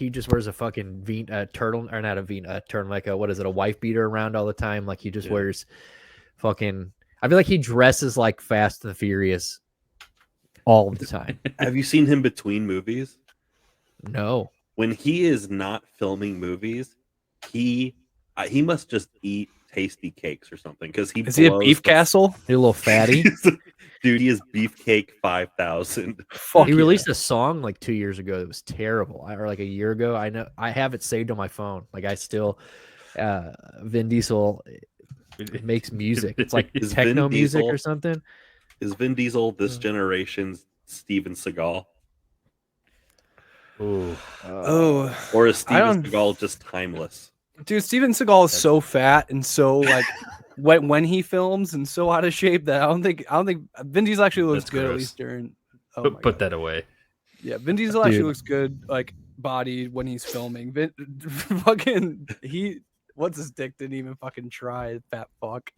just wears a fucking turtle, or not a turtleneck, what is it, a wife beater around all the time. Like he just wears fucking. I feel like he dresses like Fast and the Furious all the time. Have you seen him between movies? No. When he is not filming movies, he must just eat tasty cakes or something, because is he a beef castle? He a little fatty. Dude, he is Beefcake 5000. He released a song like 2 years ago that was terrible, or like a year ago. I know I have it saved on my phone. Like I still, Vin Diesel makes music. It's like techno music or something. Is Vin Diesel this generation's Steven Seagal? Or is Steven Seagal just timeless? Dude, Steven Seagal is so fat and so like when he films and so out of shape that I don't think Vin Diesel actually looks good, at least during. Put that away. Yeah, Vin Diesel actually looks good, like bodied when he's filming. What's his dick didn't even fucking try, fat fuck.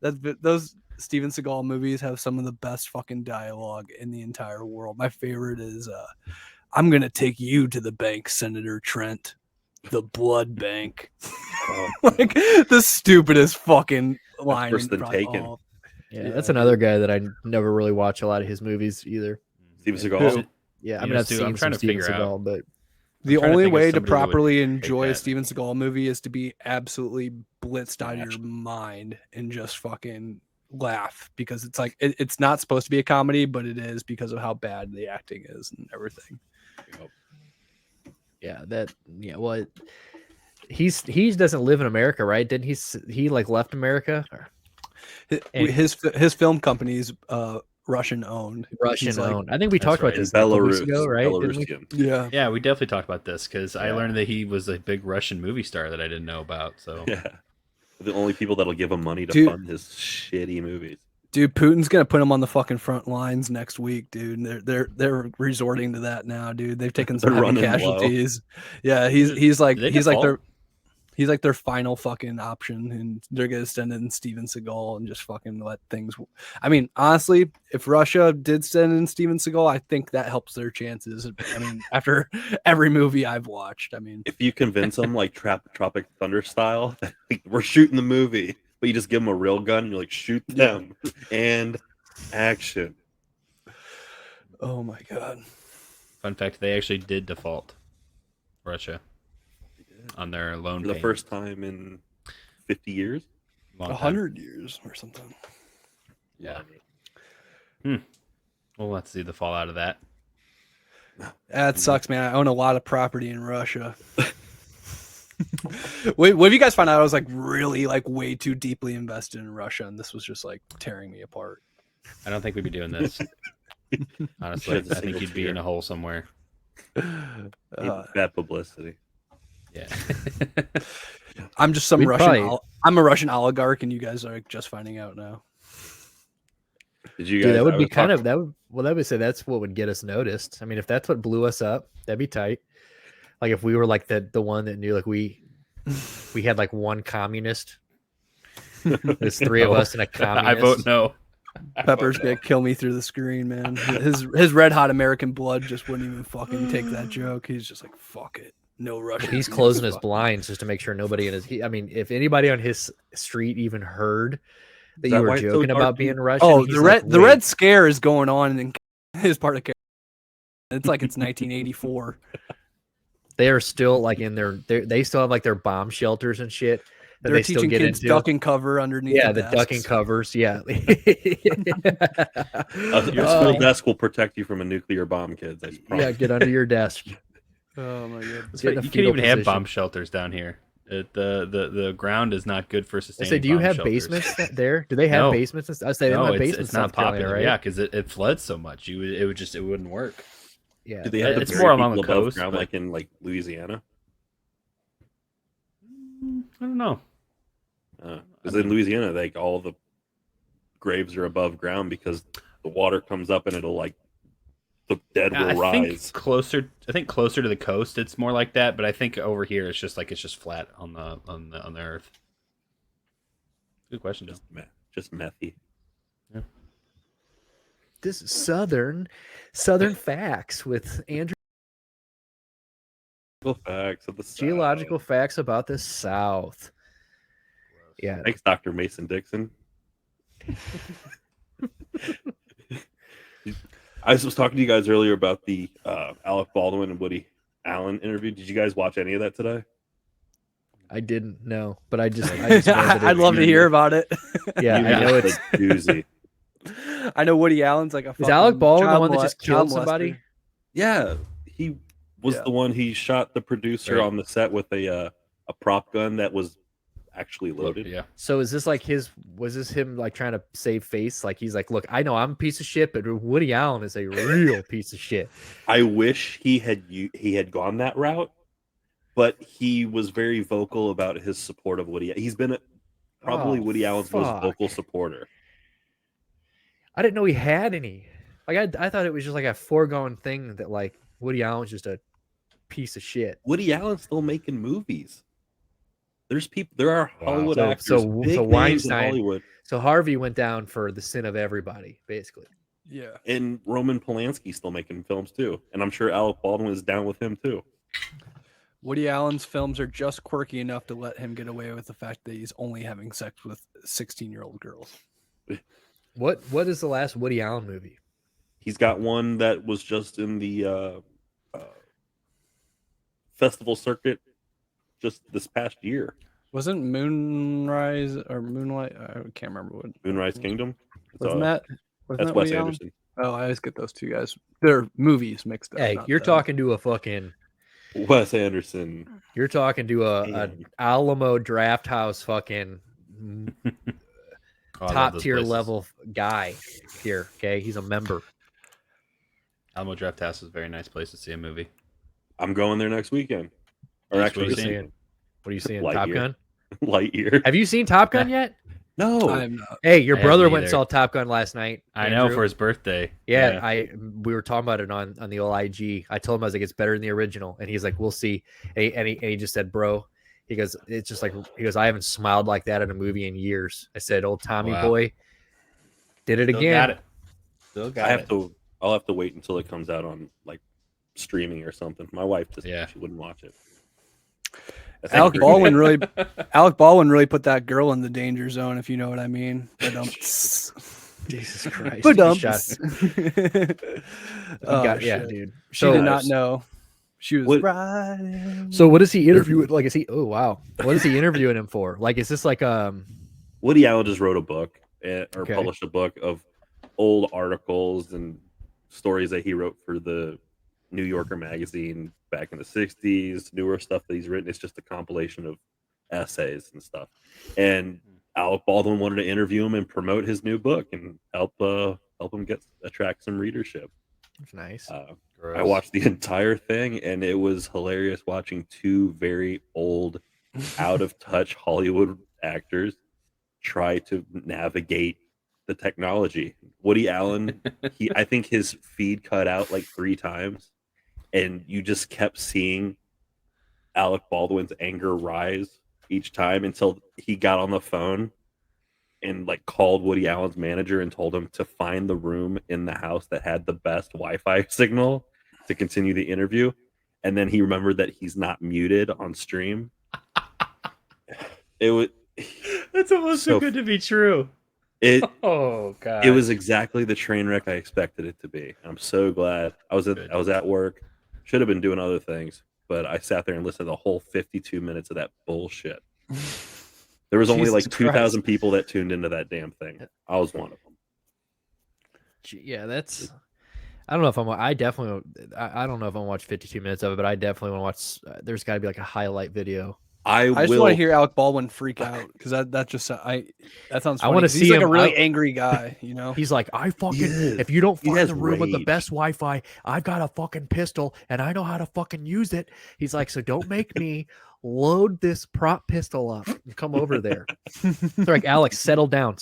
Those Steven Seagal movies have some of the best fucking dialogue in the entire world. My favorite is I'm gonna take you to the bank, Senator Trent. The blood bank. Like the stupidest fucking line. Worse than Taken. Yeah, that's another guy that I never really watch a lot of his movies either. Steven Seagal. Yeah, I mean, I've seen some Steven Seagal, but the only way to properly enjoy a Steven Seagal movie is to be absolutely blitzed out of your mind and just fucking laugh, because it's like it's not supposed to be a comedy, but it is because of how bad the acting is and everything. Well, he doesn't live in America, right? Didn't he like left America? His film company's Russian owned. I think we talked about this a weeks ago, right? Yeah, we definitely talked about this because I learned that he was a big Russian movie star that I didn't know about. So the only people that'll give him money to fund his shitty movies. Dude, Putin's gonna put him on the fucking front lines next week, dude. They're resorting to that now, dude. They've taken some heavy casualties. Low. Yeah, he's like He's like their final fucking option, and they're gonna send in Steven Seagal and just fucking let things. I mean, honestly, if Russia did send in Steven Seagal, I think that helps their chances. I mean, after every movie I've watched, I mean, if you convince them like Tropic Thunder style, like, we're shooting the movie, but you just give them a real gun, and you're like, shoot them, and action. Oh my god! Fun fact: they actually did default, Russia, on their loan for the first time in 50 years, 100 years or something. Yeah. Well, let's see the fallout of that. That sucks, man. I own a lot of property in Russia. What have you guys found out? I was like really like way too deeply invested in Russia, and this was just like tearing me apart. I don't think we'd be doing this. Honestly, I think you'd be in a hole somewhere. Bad publicity. Yeah. I'm just some Russian. I'm a Russian oligarch, and you guys are just finding out now. Did you guys? Dude, that would be kind of that would. Well, that would say that's what would get us noticed. I mean, if that's what blew us up, that'd be tight. Like if we were like the one that knew, like we had like one communist. There's three of us and a communist. I vote no. Pepper's gonna kill me through the screen, man. His red hot American blood just wouldn't even fucking take that joke. He's just like, fuck it. No Russian. He's closing his blinds just to make sure nobody in his. I mean, if anybody on his street even heard that you were joking about being Russian. Oh, the red scare is going on in his part of Canada. It's like it's 1984. They are still like in they still have like their bomb shelters and shit. They're teaching kids duck and cover underneath. Yeah, the ducking covers. Yeah. Your school desk will protect you from a nuclear bomb, kids. Yeah, get under your desk. Oh my god! You can't even have bomb shelters down here. The ground is not good for sustaining. I say, do you have basements there? Do they have basements? I say no, basements. It's not popular, right? Yeah, because it floods so much. It wouldn't work. Yeah, do they have it's more along the coast, ground, like in like Louisiana? I don't know. Because in Louisiana, like all the graves are above ground because the water comes up and it'll like the dead will rise. I think closer to the coast, it's more like that. But I think over here, it's just flat on the earth. Good question, Joe. Just methy. Yeah. This is Southern Facts with Andrew. Facts of the Geological facts about the South. Yeah. Thanks, Dr. Mason Dixon. I was talking to you guys earlier about the Alec Baldwin and Woody Allen interview. Did you guys watch any of that today? I didn't know, but I just I'd love to hear about it. Yeah, I know it's doozy. I know Woody Allen's like a. Is Alec Baldwin the one that just killed somebody? Yeah, he was the one. He shot the producer on the set with a prop gun that was actually loaded. Yeah. So is this like was this him like trying to save face? Like he's like, look, I know I'm a piece of shit, but Woody Allen is a real piece of shit. I wish he had gone that route, but he was very vocal about his support of Woody. He's been probably Woody Allen's most vocal supporter. I didn't know he had any. Like I thought it was just like a foregone thing that like Woody Allen's just a piece of shit. Woody Allen's still making movies. There are Hollywood actors. So Weinstein, Hollywood. So Harvey went down for the sin of everybody, basically. Yeah. And Roman Polanski's still making films too, and I'm sure Alec Baldwin is down with him too. Woody Allen's films are just quirky enough to let him get away with the fact that he's only having sex with 16-year-old girls. What is the last Woody Allen movie? He's got one that was just in the festival circuit just this past year. Wasn't Moonrise or Moonlight? I can't remember what. Moonrise Kingdom. Wasn't that's Wes Woody Anderson. Allen? Oh, I always get those two guys. They're movies mixed up. Hey, you're talking to a fucking Wes Anderson. You're talking to a Alamo Draft House fucking top tier level guy here. Okay, he's a member. Alamo Draft House is a very nice place to see a movie. I'm going there next weekend. Or actually, what are you seeing? Lightyear. Top Gun? Lightyear. Have you seen Top Gun yet? No. I'm not. Hey, your brother went and saw Top Gun last night. I know, for his birthday. Yeah, we were talking about it on the old IG. I told him, I was like, it's better than the original, and he's like, we'll see. And he just said, bro, He goes, it's just like, he goes, I haven't smiled like that in a movie in years. I said, old Tommy Wow. boy did it Still again. got it. Still got it. I'll have to wait until it comes out on like streaming or something. My wife just she wouldn't watch it. Alec Baldwin really put that girl in the danger zone, if you know what I mean. Jesus Christ. Dude. She did not know. She was riding. So what is he interviewing? Like, is he? Oh wow. What is he interviewing him for? Like, is this like Woody Allen just wrote a book or published a book of old articles and stories that he wrote for the New Yorker magazine back in the 60s, newer stuff that he's written. It's just a compilation of essays and stuff. And Alec Baldwin wanted to interview him and promote his new book and help him attract some readership. That's nice. I watched the entire thing, and it was hilarious watching two very old, out of touch Hollywood actors try to navigate the technology. Woody Allen, I think his feed cut out like 3 times, and you just kept seeing Alec Baldwin's anger rise each time until he got on the phone and like called Woody Allen's manager and told him to find the room in the house that had the best Wi-Fi signal to continue the interview. And then he remembered that he's not muted on stream. That's almost so good to be true. Oh god. It was exactly the train wreck I expected it to be. I'm so glad. I was at work. Should have been doing other things, but I sat there and listened to the whole 52 minutes of that bullshit. There was only like 2,000 people that tuned into that damn thing. I was one of them. Yeah, that's. I don't know if I don't know if I'm watch 52 minutes of it, but I definitely want to watch. There's got to be like a highlight video. I just want to hear Alec Baldwin freak out because that sounds funny. I want to see he's him, like a really angry guy, you know. He's like, if you don't find the room with the best Wi-Fi, I've got a fucking pistol and I know how to fucking use it. He's like, so don't make me load this prop pistol up and come over there. They're like, Alex, settle down.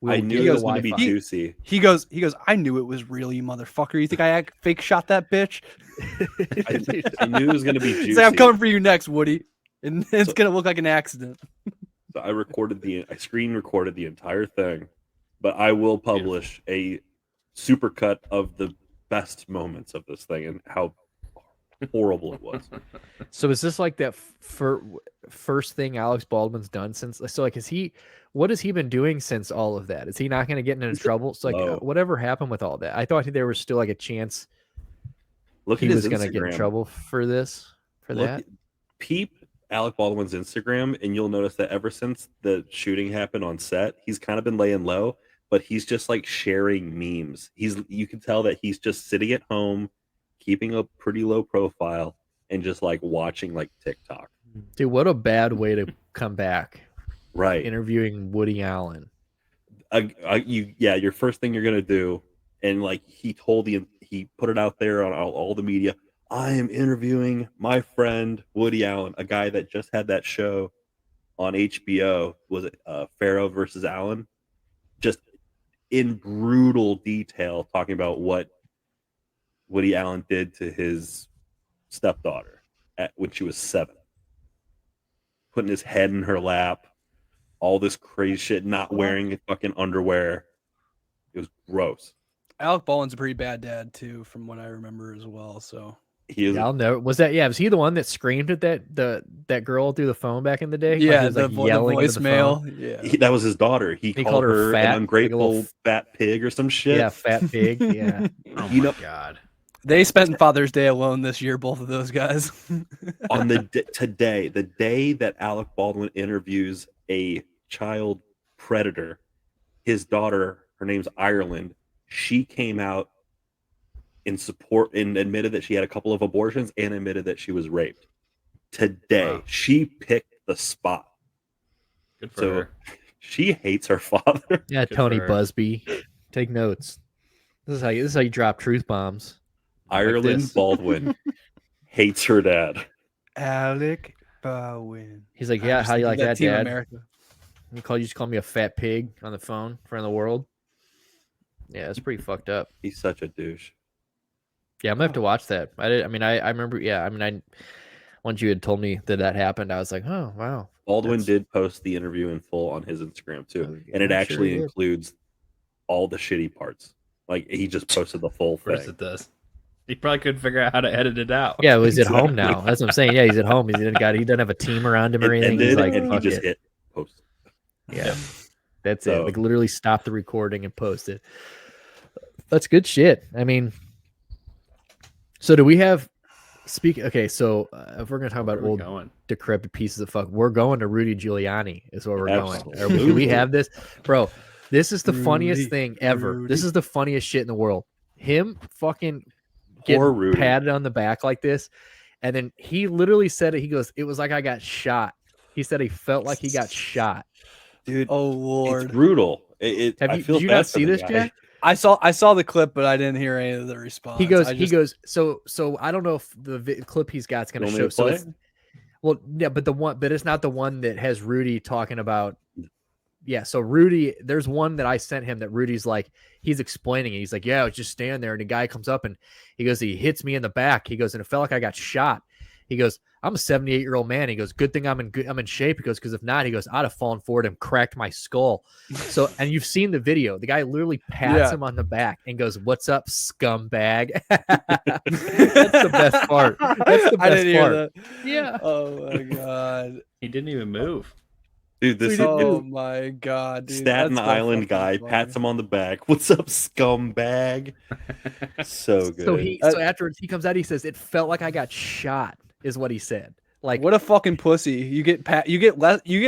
I knew it was going to be juicy. He goes, I knew it was real, you motherfucker. You think I fake shot that bitch? I knew it was going to be juicy. He's like, I'm coming for you next, Woody. And it's going to look like an accident. So I screen recorded the entire thing, but I will publish a supercut of the best moments of this thing and how horrible it was. So is this like that first thing Alex Baldwin's done since? So like, what has he been doing since all of that? Is he not going to get into trouble? So like, whatever happened with all that? I thought there was still like a chance he was going to get in trouble for that. Peep Alec Baldwin's Instagram, and you'll notice that ever since the shooting happened on set, he's kind of been laying low, but he's just like sharing memes. You can tell that he's just sitting at home, keeping a pretty low profile, and just like watching like TikTok. Dude, what a bad way to come back. Right. Interviewing Woody Allen. Your first thing you're going to do, and like he put it out there on all the media, I am interviewing my friend Woody Allen, a guy that just had that show on HBO. Was it Pharaoh versus Allen? Just in brutal detail talking about what Woody Allen did to his stepdaughter when she was 7. Putting his head in her lap, all this crazy shit, not wearing fucking underwear. It was gross. Alec Baldwin's a pretty bad dad too, from what I remember as well. So he is. Yeah, I'll know. Was he the one that screamed at that girl through the phone back in the day? Yeah, like the voicemail. Yeah, that was his daughter. He called her fat, an ungrateful fat pig or some shit. Yeah, fat pig. Yeah. Oh my god. They spent Father's Day alone this year, both of those guys. On the day that Alec Baldwin interviews a child predator, his daughter, her name's Ireland, she came out in support and admitted that she had a couple of abortions and admitted that she was raped. Today, she picked the spot. Good for her. She hates her father. Yeah, Good Tony Busby, take notes. This is how you drop truth bombs. Ireland Baldwin hates her dad. Alec Baldwin. He's like, yeah, how do you like that, Team Dad? America. You just call me a fat pig on the phone in front of the world. Yeah, it's pretty fucked up. He's such a douche. Yeah, I'm gonna have to watch that. I remember. Yeah, once you had told me that happened, I was like, oh wow. Baldwin did post the interview in full on his Instagram too, and it actually includes all the shitty parts. Like he just posted the full thing. Of course it does. He probably couldn't figure out how to edit it out. Yeah, he's at home now. That's what I'm saying. Yeah, he's at home. He doesn't have a team around him or anything. He's like, and he just hit post. Yeah, that's it. Like literally stop the recording and post it. That's good shit. I mean, so do we have? Okay, so if we're gonna talk about old decrepit pieces of fuck, we're going to Rudy Giuliani. Is where we're going. Do we have this, bro? This is the funniest thing ever. This is the funniest shit in the world. Him fucking getting patted on the back like this, and then he literally said it. He goes, "It was like I got shot." He said he felt like he got shot. Dude, oh Lord, it's brutal. Did you not see this, Jack? I saw the clip, but I didn't hear any of the response. He goes. So I don't know if the clip he's got is going to show. So it's, well, yeah, but it's not the one that has Rudy talking about. Yeah, so Rudy, there's one that I sent him that Rudy's like, he's explaining it. He's like, yeah, I was just standing there, and the guy comes up and he goes, he hits me in the back. He goes, and it felt like I got shot. He goes, I'm a 78-year-old man. He goes, good thing I'm in shape. He goes, because if not, he goes, I'd have fallen forward and cracked my skull. So, and you've seen the video. The guy literally pats him on the back and goes, "What's up, scumbag?" That's the best part. That's the best I didn't part. Hear that. Yeah. Oh my god. He didn't even move. Dude, this oh my god, dude. Staten Island guy pats him on the back. "What's up, scumbag?" So good. So afterwards he comes out, he says, "It felt like I got shot," is what he said. Like, what a fucking pussy. You get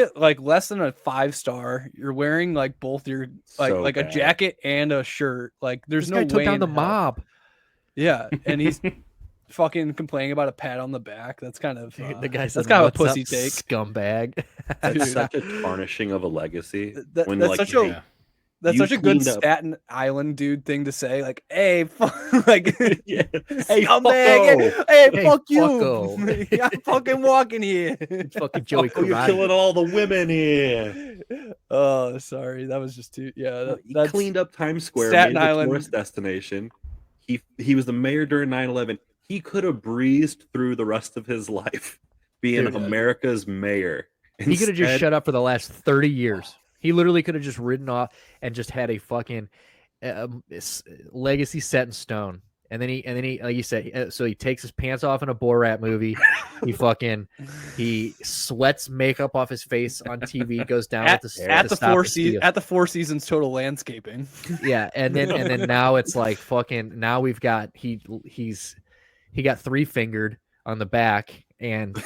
like less than a 5-star. You're wearing like both your like a jacket and a shirt. Like there's no way. Took down the mob. Yeah, and he's fucking complaining about a pat on the back. That's kind of the guy says, that's kind of a pussy take, scumbag. That's such a tarnishing of a legacy. That's such a good Staten Island dude thing to say. Like, hey, like, hey, scumbag, hey, fuck you. I'm fucking walking here. Fucking Joey Karate. You're killing all the women here. Oh, sorry, that was just too. Yeah, he cleaned up Times Square, Staten made it a Island tourist destination. He was the mayor during 9/11. He could have breezed through the rest of his life being America's mayor. He could have just shut up for the last 30 years. He literally could have just ridden off and just had a fucking legacy set in stone. And then he, like you said, so he takes his pants off in a Borat movie. He sweats makeup off his face on TV. Goes down at the Four Seasons Total Landscaping. Yeah, and then now it's like fucking. Now we've got he got 3-fingered on the back, and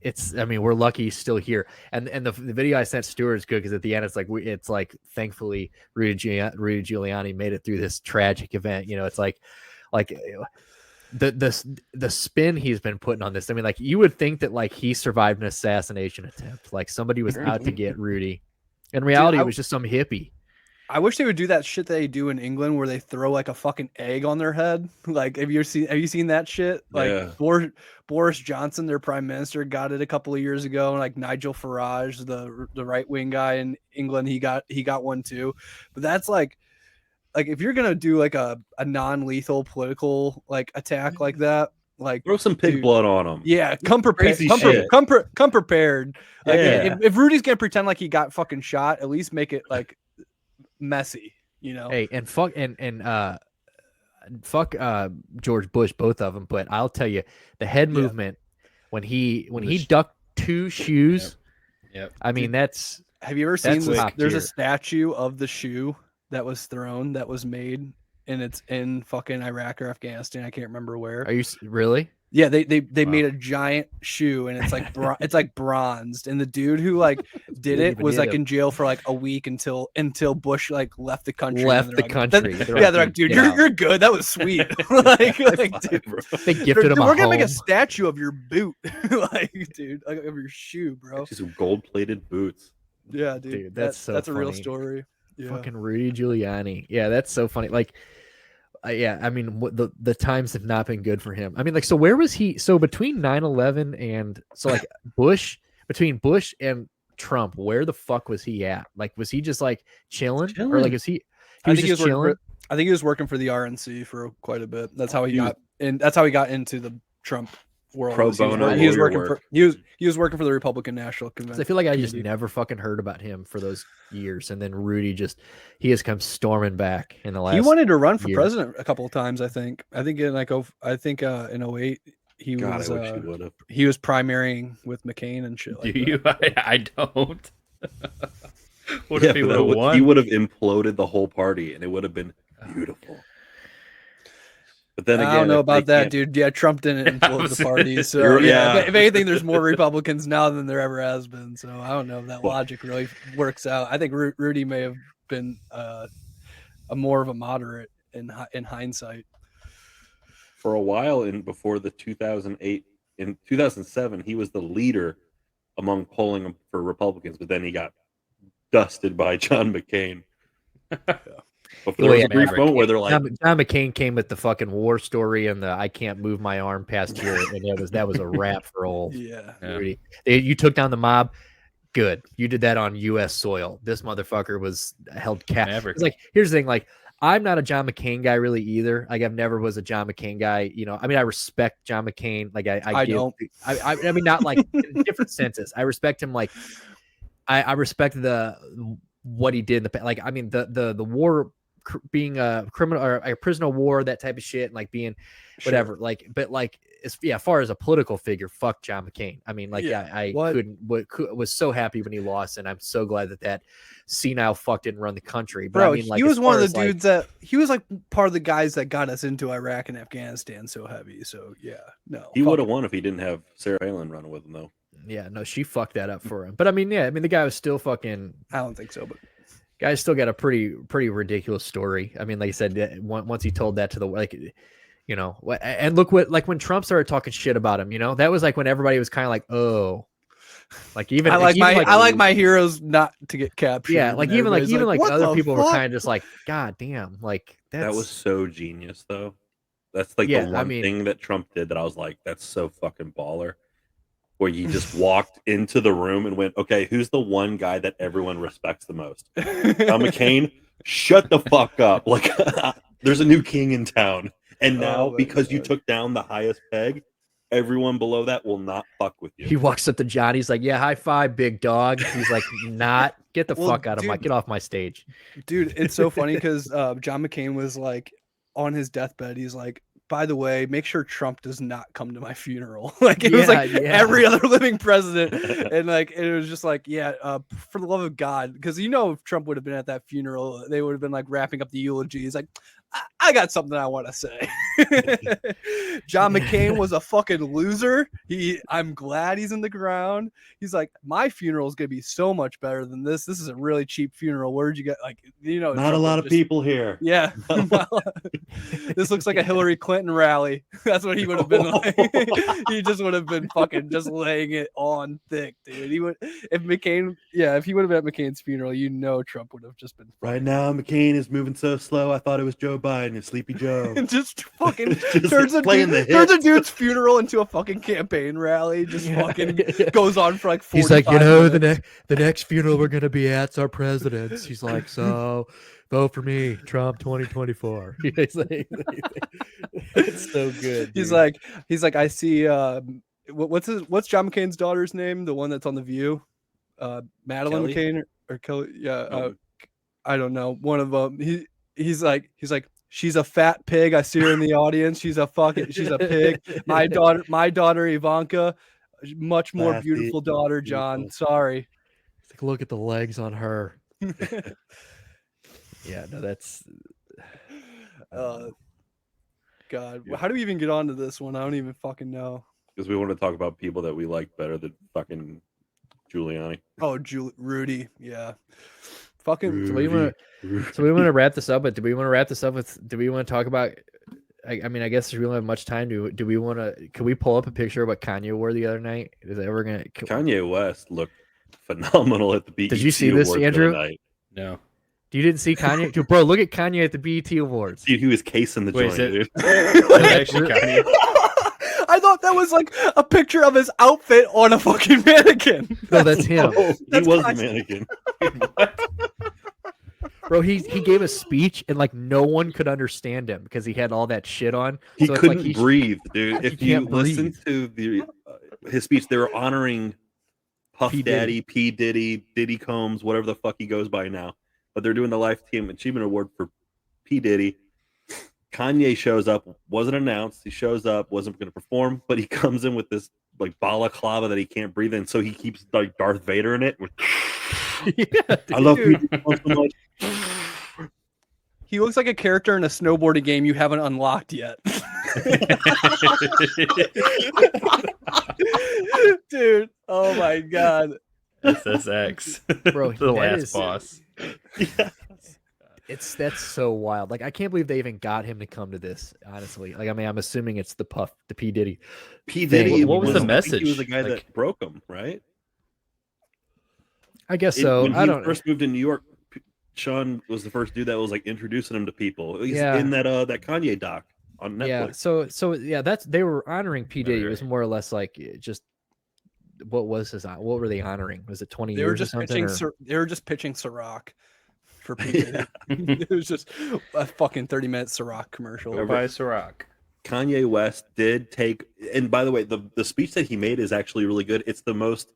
we're lucky he's still here. And the video I sent Stuart is good because at the end it's like thankfully Rudy Giuliani made it through this tragic event. You know, it's like the spin he's been putting on this. I mean, like you would think that like he survived an assassination attempt, like somebody was out to get Rudy. In reality, it was just some hippie. I wish they would do that shit they do in England where they throw like a fucking egg on their head. Like, have you seen that shit? Like Boris Johnson, their prime minister, got it a couple of years ago, and like Nigel Farage, the right wing guy in England, he got one too. But that's like if you're gonna do like a non-lethal political like attack like that, like throw some pig blood on them. Yeah, come prepared. Come prepared. Like, if Rudy's gonna pretend like he got fucking shot, at least make it like messy, you know. Hey, and fuck George Bush, both of them. But I'll tell you, the head movement when he ducked 2 shoes. Yep. I mean, that's. Have you ever seen this? There's a statue of the shoe that was thrown, that was made, and it's in fucking Iraq or Afghanistan. I can't remember where. Are you really? Yeah, they made a giant shoe, and it's like it's like bronzed, and the dude who like did it was like in jail for like a week until Bush like left the country. They're like, dude, you're good. That was sweet. like dude, they gifted him. We're gonna make a statue of your boot, like dude, like of your shoe, bro. Just gold-plated boots. Yeah, dude, that's funny. A real story. Yeah. Fucking Rudy Giuliani. Yeah, that's so funny. Like. I mean, the times have not been good for him. I mean, like, so where was he? So between 9/11 and so like between Bush and Trump, where the fuck was he at? Like, was he just like chilling? Or like, is he? I think he was working for the RNC for quite a bit. That's how he got into the Trump world. Pro bono he was working work. for he was working for the Republican National Convention. I feel like I just never fucking heard about him for those years, and then Rudy he has come storming back in the last. He wanted to run for year. president a couple of times. I think in in 08 he was he was primarying with McCain and shit. Like Do you? I don't. What Yeah, if he would have won? He would have imploded the whole party, and it would have been beautiful. But then again, I don't know about that, dude. Yeah, Trump didn't implode the party. So yeah, if anything, there's more Republicans now than there ever has been. So I don't know if that logic really works out. I think Rudy may have been a more of a moderate in hindsight. For a while, before the 2008, in 2007, he was the leader among polling for Republicans, but then he got dusted by John McCain. But there was a brief moment where they're like, John McCain came with the fucking war story and the I can't move my arm past here, and that was a wrap for old. Rudy. You took down the mob. Good. You did that on U.S. soil. This motherfucker was held captive. It's like, here's the thing, like, I'm not a John McCain guy really either. Like, I've never was a John McCain guy. You know, I mean, I respect John McCain. Like, I don't. I mean, not like in different senses. I respect him. Like, I respect what he did in the past. Like, I mean, the war, being a criminal or a prisoner of war, that type of shit, and like being whatever. Sure. Like, but like, as far as a political figure, fuck John McCain. I mean, like, I was so happy when he lost, and I'm so glad that senile fuck didn't run the country. But bro, I mean, like, he was one of the dudes that he was like part of the guys that got us into Iraq and Afghanistan so heavy. So yeah, no, he would have won if he didn't have Sarah Palin running with him though. Yeah, no, she fucked that up for him. But I mean, the guy was still fucking. I don't think so, but. Guy's still got a pretty ridiculous story. I mean, like I said, once he told that to the, like, you know, and look what, like, when Trump started talking shit about him, you know, that was like when everybody was kind of like, oh, like, even I like my heroes not to get captured. Yeah, like even other people were kind of just like, God damn, like that was so genius though. That's like the one thing that Trump did that I was like, that's so fucking baller. Where you just walked into the room and went, okay, who's the one guy that everyone respects the most? John McCain, shut the fuck up. Like, there's a new king in town. And now, because you took down the highest peg, everyone below that will not fuck with you. He walks up to John. He's like, yeah, high five, big dog. He's like, not. Get the fuck out of my, get off my stage. Dude, it's so funny because John McCain was like, on his deathbed, he's like, by the way, make sure Trump does not come to my funeral. Like, it was like every other living president. And like, it was just like, for the love of God. Because, you know, if Trump would have been at that funeral, they would have been like wrapping up the eulogy. He's like, I got something I want to say. John McCain was a fucking loser. I'm glad he's in the ground. He's like, my funeral is going to be so much better than this. This is a really cheap funeral. Where'd you get, like, you know, not Trump a lot of people here. Yeah. This looks like a Hillary Clinton rally. That's what he would have been like. He just would have been fucking just laying it on thick, dude. He would, if he would have been at McCain's funeral, you know, Trump would have just been. Right now, McCain is moving so slow. I thought it was Joe Biden and Sleepy Joe. Just fucking turns a dude's funeral into a fucking campaign rally. Just fucking goes on for like 45 He's like, you know, minutes. the next funeral we're gonna be at's our president's. He's like, so vote for me, Trump 2024. It's so good. Dude. He's like, I see. What's John McCain's daughter's name? The one that's on The View, Madeline Kelly? McCain or Kelly? Yeah, I don't know. One of them. He's like, she's a fat pig. I see her in the audience. She's a pig. My daughter Ivanka, much more beautiful daughter, John. Sorry. It's like, look at the legs on her. Yeah, no, that's. God, how do we even get onto this one? I don't even fucking know. Because we want to talk about people that we like better than fucking Giuliani. Oh, Rudy, yeah. Fucking. Rudy. So we want to wrap this up, but do we want to wrap this up with? Do we want to talk about? I mean, I guess we don't have much time. Do we want to? Can we pull up a picture of what Kanye wore the other night? Is that ever gonna? Kanye West looked phenomenal at the BET. Did you see this, Andrew? No. You didn't see Kanye, dude, bro? Look at Kanye at the BET Awards. Dude, he was casing the joint, dude. Actually, Kanye? I thought that was like a picture of his outfit on a fucking mannequin. No, that's him. He was the mannequin. Bro, he gave a speech and like no one could understand him because he had all that shit on. He so it's couldn't like breathe, dude. If you can't listen breathe. to his speech, they were honoring Puff P. Daddy, Diddy. P. Diddy, Diddy Combs, whatever the fuck he goes by now. But they're doing the Lifetime Achievement Award for P. Diddy. Kanye shows up, wasn't announced. He shows up, wasn't going to perform, but he comes in with this like balaclava that he can't breathe in, so he keeps like Darth Vader in it. Yeah, I love people so much. He looks like a character in a snowboarding game you haven't unlocked yet. Dude, oh my god. SSX. Bro, the last boss. Yes. That's so wild. Like I can't believe they even got him to come to this, honestly. Like I mean, I'm assuming it's the P. Diddy. P. Diddy. What was the I think message? he was the guy Like- that broke him, right? I guess so. When I he don't first moved to New York, Sean was the first dude that was like introducing him to people. He's Yeah. in that Kanye doc on Netflix. Yeah. So yeah, they were honoring P. Diddy. It was Right. more or less like just what were they honoring? Was it 20 They were years or just something? pitching. They were just pitching Ciroc for people. It was just a fucking 30-minute Ciroc commercial. Go buy Ciroc. Kanye West did take, and by the way, the speech that he made is actually really good. It's the most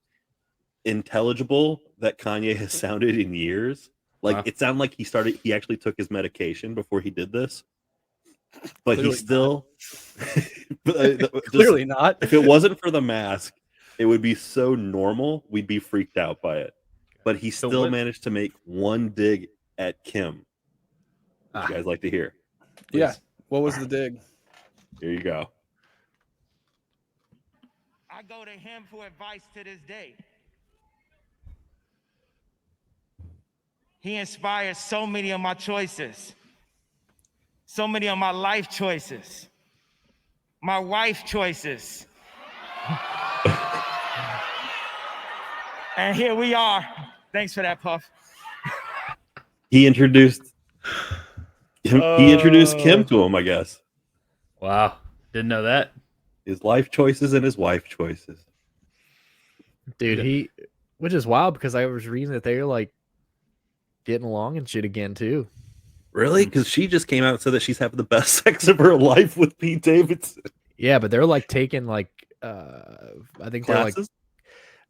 intelligible that Kanye has sounded in years. Like Wow. it sounded like he actually took his medication before he did this. But Clearly he still Clearly not. If it wasn't for the mask, it would be so normal, we'd be freaked out by it. But he So still what- managed to make one dig at Kim. Would you guys like to hear? Yeah. What was the dig? Here you go. I go to him for advice to this day. He inspires so many of my choices, so many of my life choices, my wife choices. And here we are. Thanks for that, Puff. He introduced him, he introduced Kim to him, I guess. Wow. Didn't know that. His life choices and his wife choices. Dude, which is wild because I was reading that they're like getting along and shit again too. Really? Because she just came out and said that she's having the best sex of her life with Pete Davidson. Yeah, but they're like taking like I think Classes?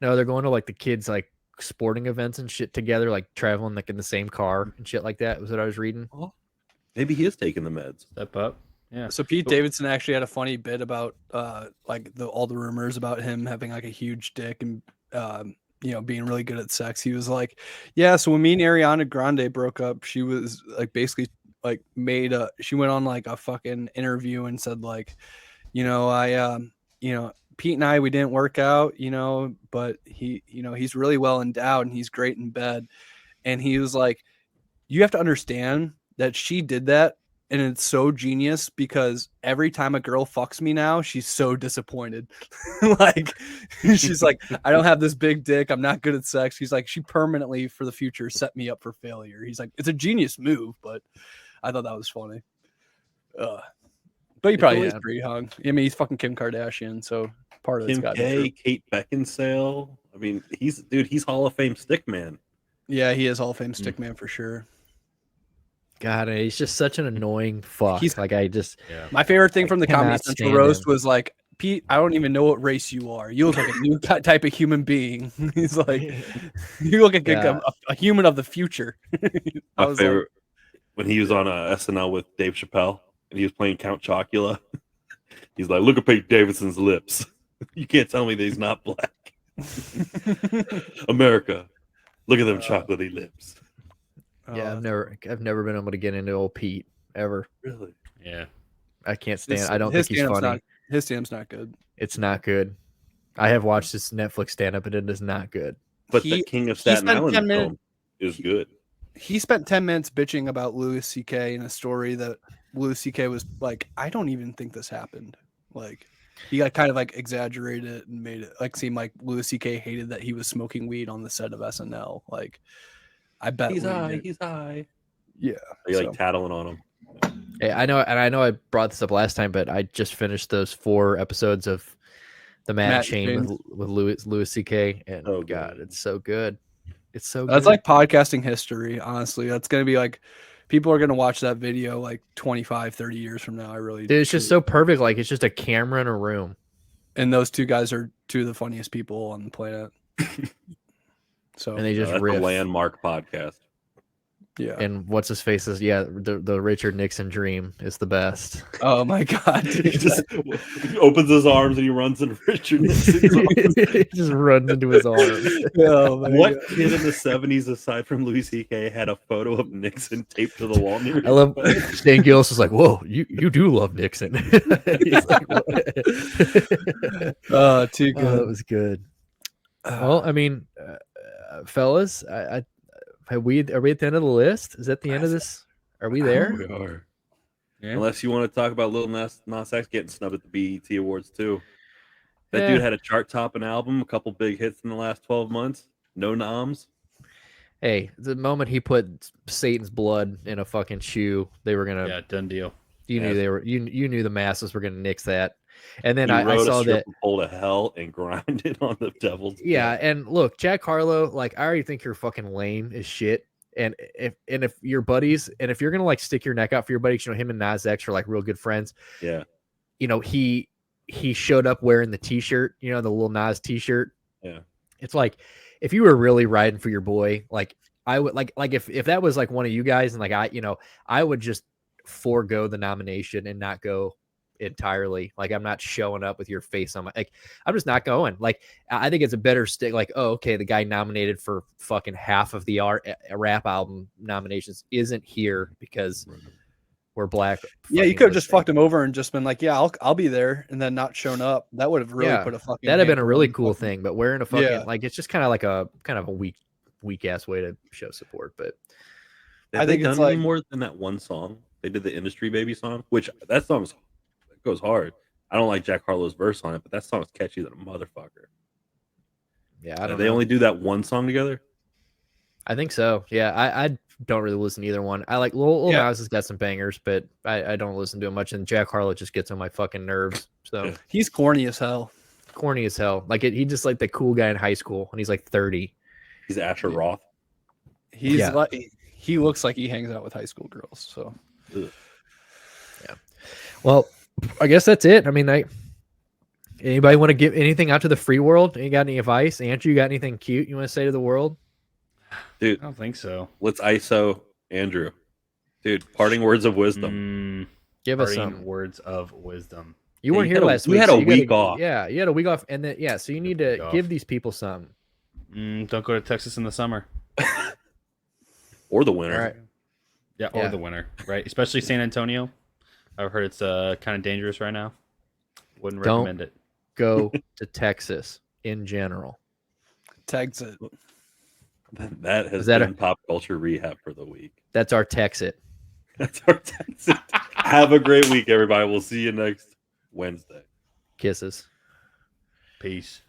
they're going to like the kids like sporting events and shit together, like traveling like in the same car and shit like that was what I was reading. Oh, maybe he is taking the meds. Step up. Yeah. So Pete Davidson actually had a funny bit about like all the rumors about him having like a huge dick and being really good at sex. He was like, yeah, so when me and Ariana Grande broke up, she was like basically like she went on like a fucking interview and said like, Pete and I, we didn't work out, but he's really well endowed and he's great in bed. And he was like, you have to understand that she did that. And it's so genius because every time a girl fucks me now, she's so disappointed. Like, she's like, I don't have this big dick. I'm not good at sex. He's like, she permanently for the future set me up for failure. He's like, it's a genius move, but I thought that was funny. But he probably is pretty hung. I mean, he's fucking Kim Kardashian, so part of it's Kim got to K, be true. Kate Beckinsale. I mean, he's Hall of Fame stick man. Yeah, he is Hall of Fame stick man for sure. God, he's just such an annoying fuck. My favorite thing from the Comedy cannot Central stand roast him. was like, Pete, I don't even know what race you are. You look like a new type of human being. He's like, you look like a human of the future. My favorite when he was on SNL with Dave Chappelle and he was playing Count Chocula. He's like, look at Pete Davidson's lips. You can't tell me that he's not black. America, look at them chocolatey lips. Yeah, I've never been able to get into old Pete ever. Really? Yeah. I can't stand. I don't think he's funny. His stand-up's not good. It's not good. I have watched this Netflix stand-up, and it is not good. But the King of Staten Island film is good. He spent 10 minutes bitching about Louis C.K. in a story that Louis C.K. was like, I don't even think this happened. Like, he got kind of like exaggerated it and made it like seem like Louis C.K. hated that he was smoking weed on the set of SNL. Like, I bet he's high. Yeah. Are you like tattling on him? Yeah, I know, and I know I brought this up last time, but I just finished those 4 episodes of the Matt Chain with Louis C.K. and God, it's so good. It's so That's good. like podcasting history, honestly. That's going to be like, people are going to watch that video like 25, 30 years from now. I really Dude, it's just so perfect. Like it's just a camera in a room. And those two guys are two of the funniest people on the planet. So and they just that's riff. a landmark podcast. Yeah. And what's his face is the Richard Nixon dream is the best. Oh my God. He just opens his arms and he runs into Richard Nixon's arms. He just runs into his arms. Oh What kid in the 70s, aside from Louis C.K., had a photo of Nixon taped to the wall near I love Stan Gillis was like, whoa, you do love Nixon. He's like, oh, too good. Oh, that was good. Well, I mean, fellas, are we at the end of the list? Is that the end of this? Are we there? We are. Yeah. Unless you want to talk about Lil Nas X getting snubbed at the BET Awards too. That dude had a chart-topping album, a couple big hits in the last 12 months. No noms. Hey, the moment he put Satan's blood in a fucking shoe, they were gonna. Done deal. You knew they were. You knew the masses were gonna nix that. And then he I saw that pole to hell and grinded on the Devil's. Yeah, and look, Jack Harlow, like I already think you're fucking lame as shit. And if your buddies, and if you're gonna like stick your neck out for your buddies, you know him and Nas X are like real good friends. Yeah, you know he showed up wearing the T-shirt, you know, the Lil Nas T-shirt. Yeah, it's like if you were really riding for your boy, like I would like if that was like one of you guys, and like I would just forego the nomination and not go entirely. Like I'm not showing up with your face on my, like I'm just not going. Like I think it's a better stick. Like, oh, okay, the guy nominated for fucking half of the rap album nominations isn't here because we're black. Yeah, you could have just fucked him over and just been like, yeah, I'll be there, and then not shown up. That would have really put a fucking. That'd have been a really cool thing. But wearing a fucking like it's just kind of a weak ass way to show support. But I think it's like more than that one song. They did the Industry Baby song, which that song's goes hard. I don't like Jack Harlow's verse on it, but that song's catchy than a motherfucker. Yeah, I don't they know. only do that one song together? I think so. Yeah, I don't really listen to either one. I like Lil Nas has got some bangers, but I don't listen to him much. And Jack Harlow just gets on my fucking nerves. So he's corny as hell. Corny as hell. Like he just like the cool guy in high school, and he's like 30. He's Asher Roth. He's like he looks like he hangs out with high school girls. So yeah. Well, I guess that's it. I mean, anybody want to give anything out to the free world? You got any advice? Andrew, you got anything cute you want to say to the world? Dude, I don't think so. Let's ISO Andrew. Dude, parting words of wisdom. Give us some words of wisdom. You weren't here last week. We had a week off. Yeah, you had a week off, and then so you need to give these people some. Don't go to Texas in the summer. Or the winter. All right. Yeah, or the winter, right? Especially San Antonio. I've heard it's kind of dangerous right now. Wouldn't recommend it. Go to Texas in general. Texas. That has been pop culture rehab for the week. That's our Texit. That's our Texit. Have a great week, everybody. We'll see you next Wednesday. Kisses. Peace.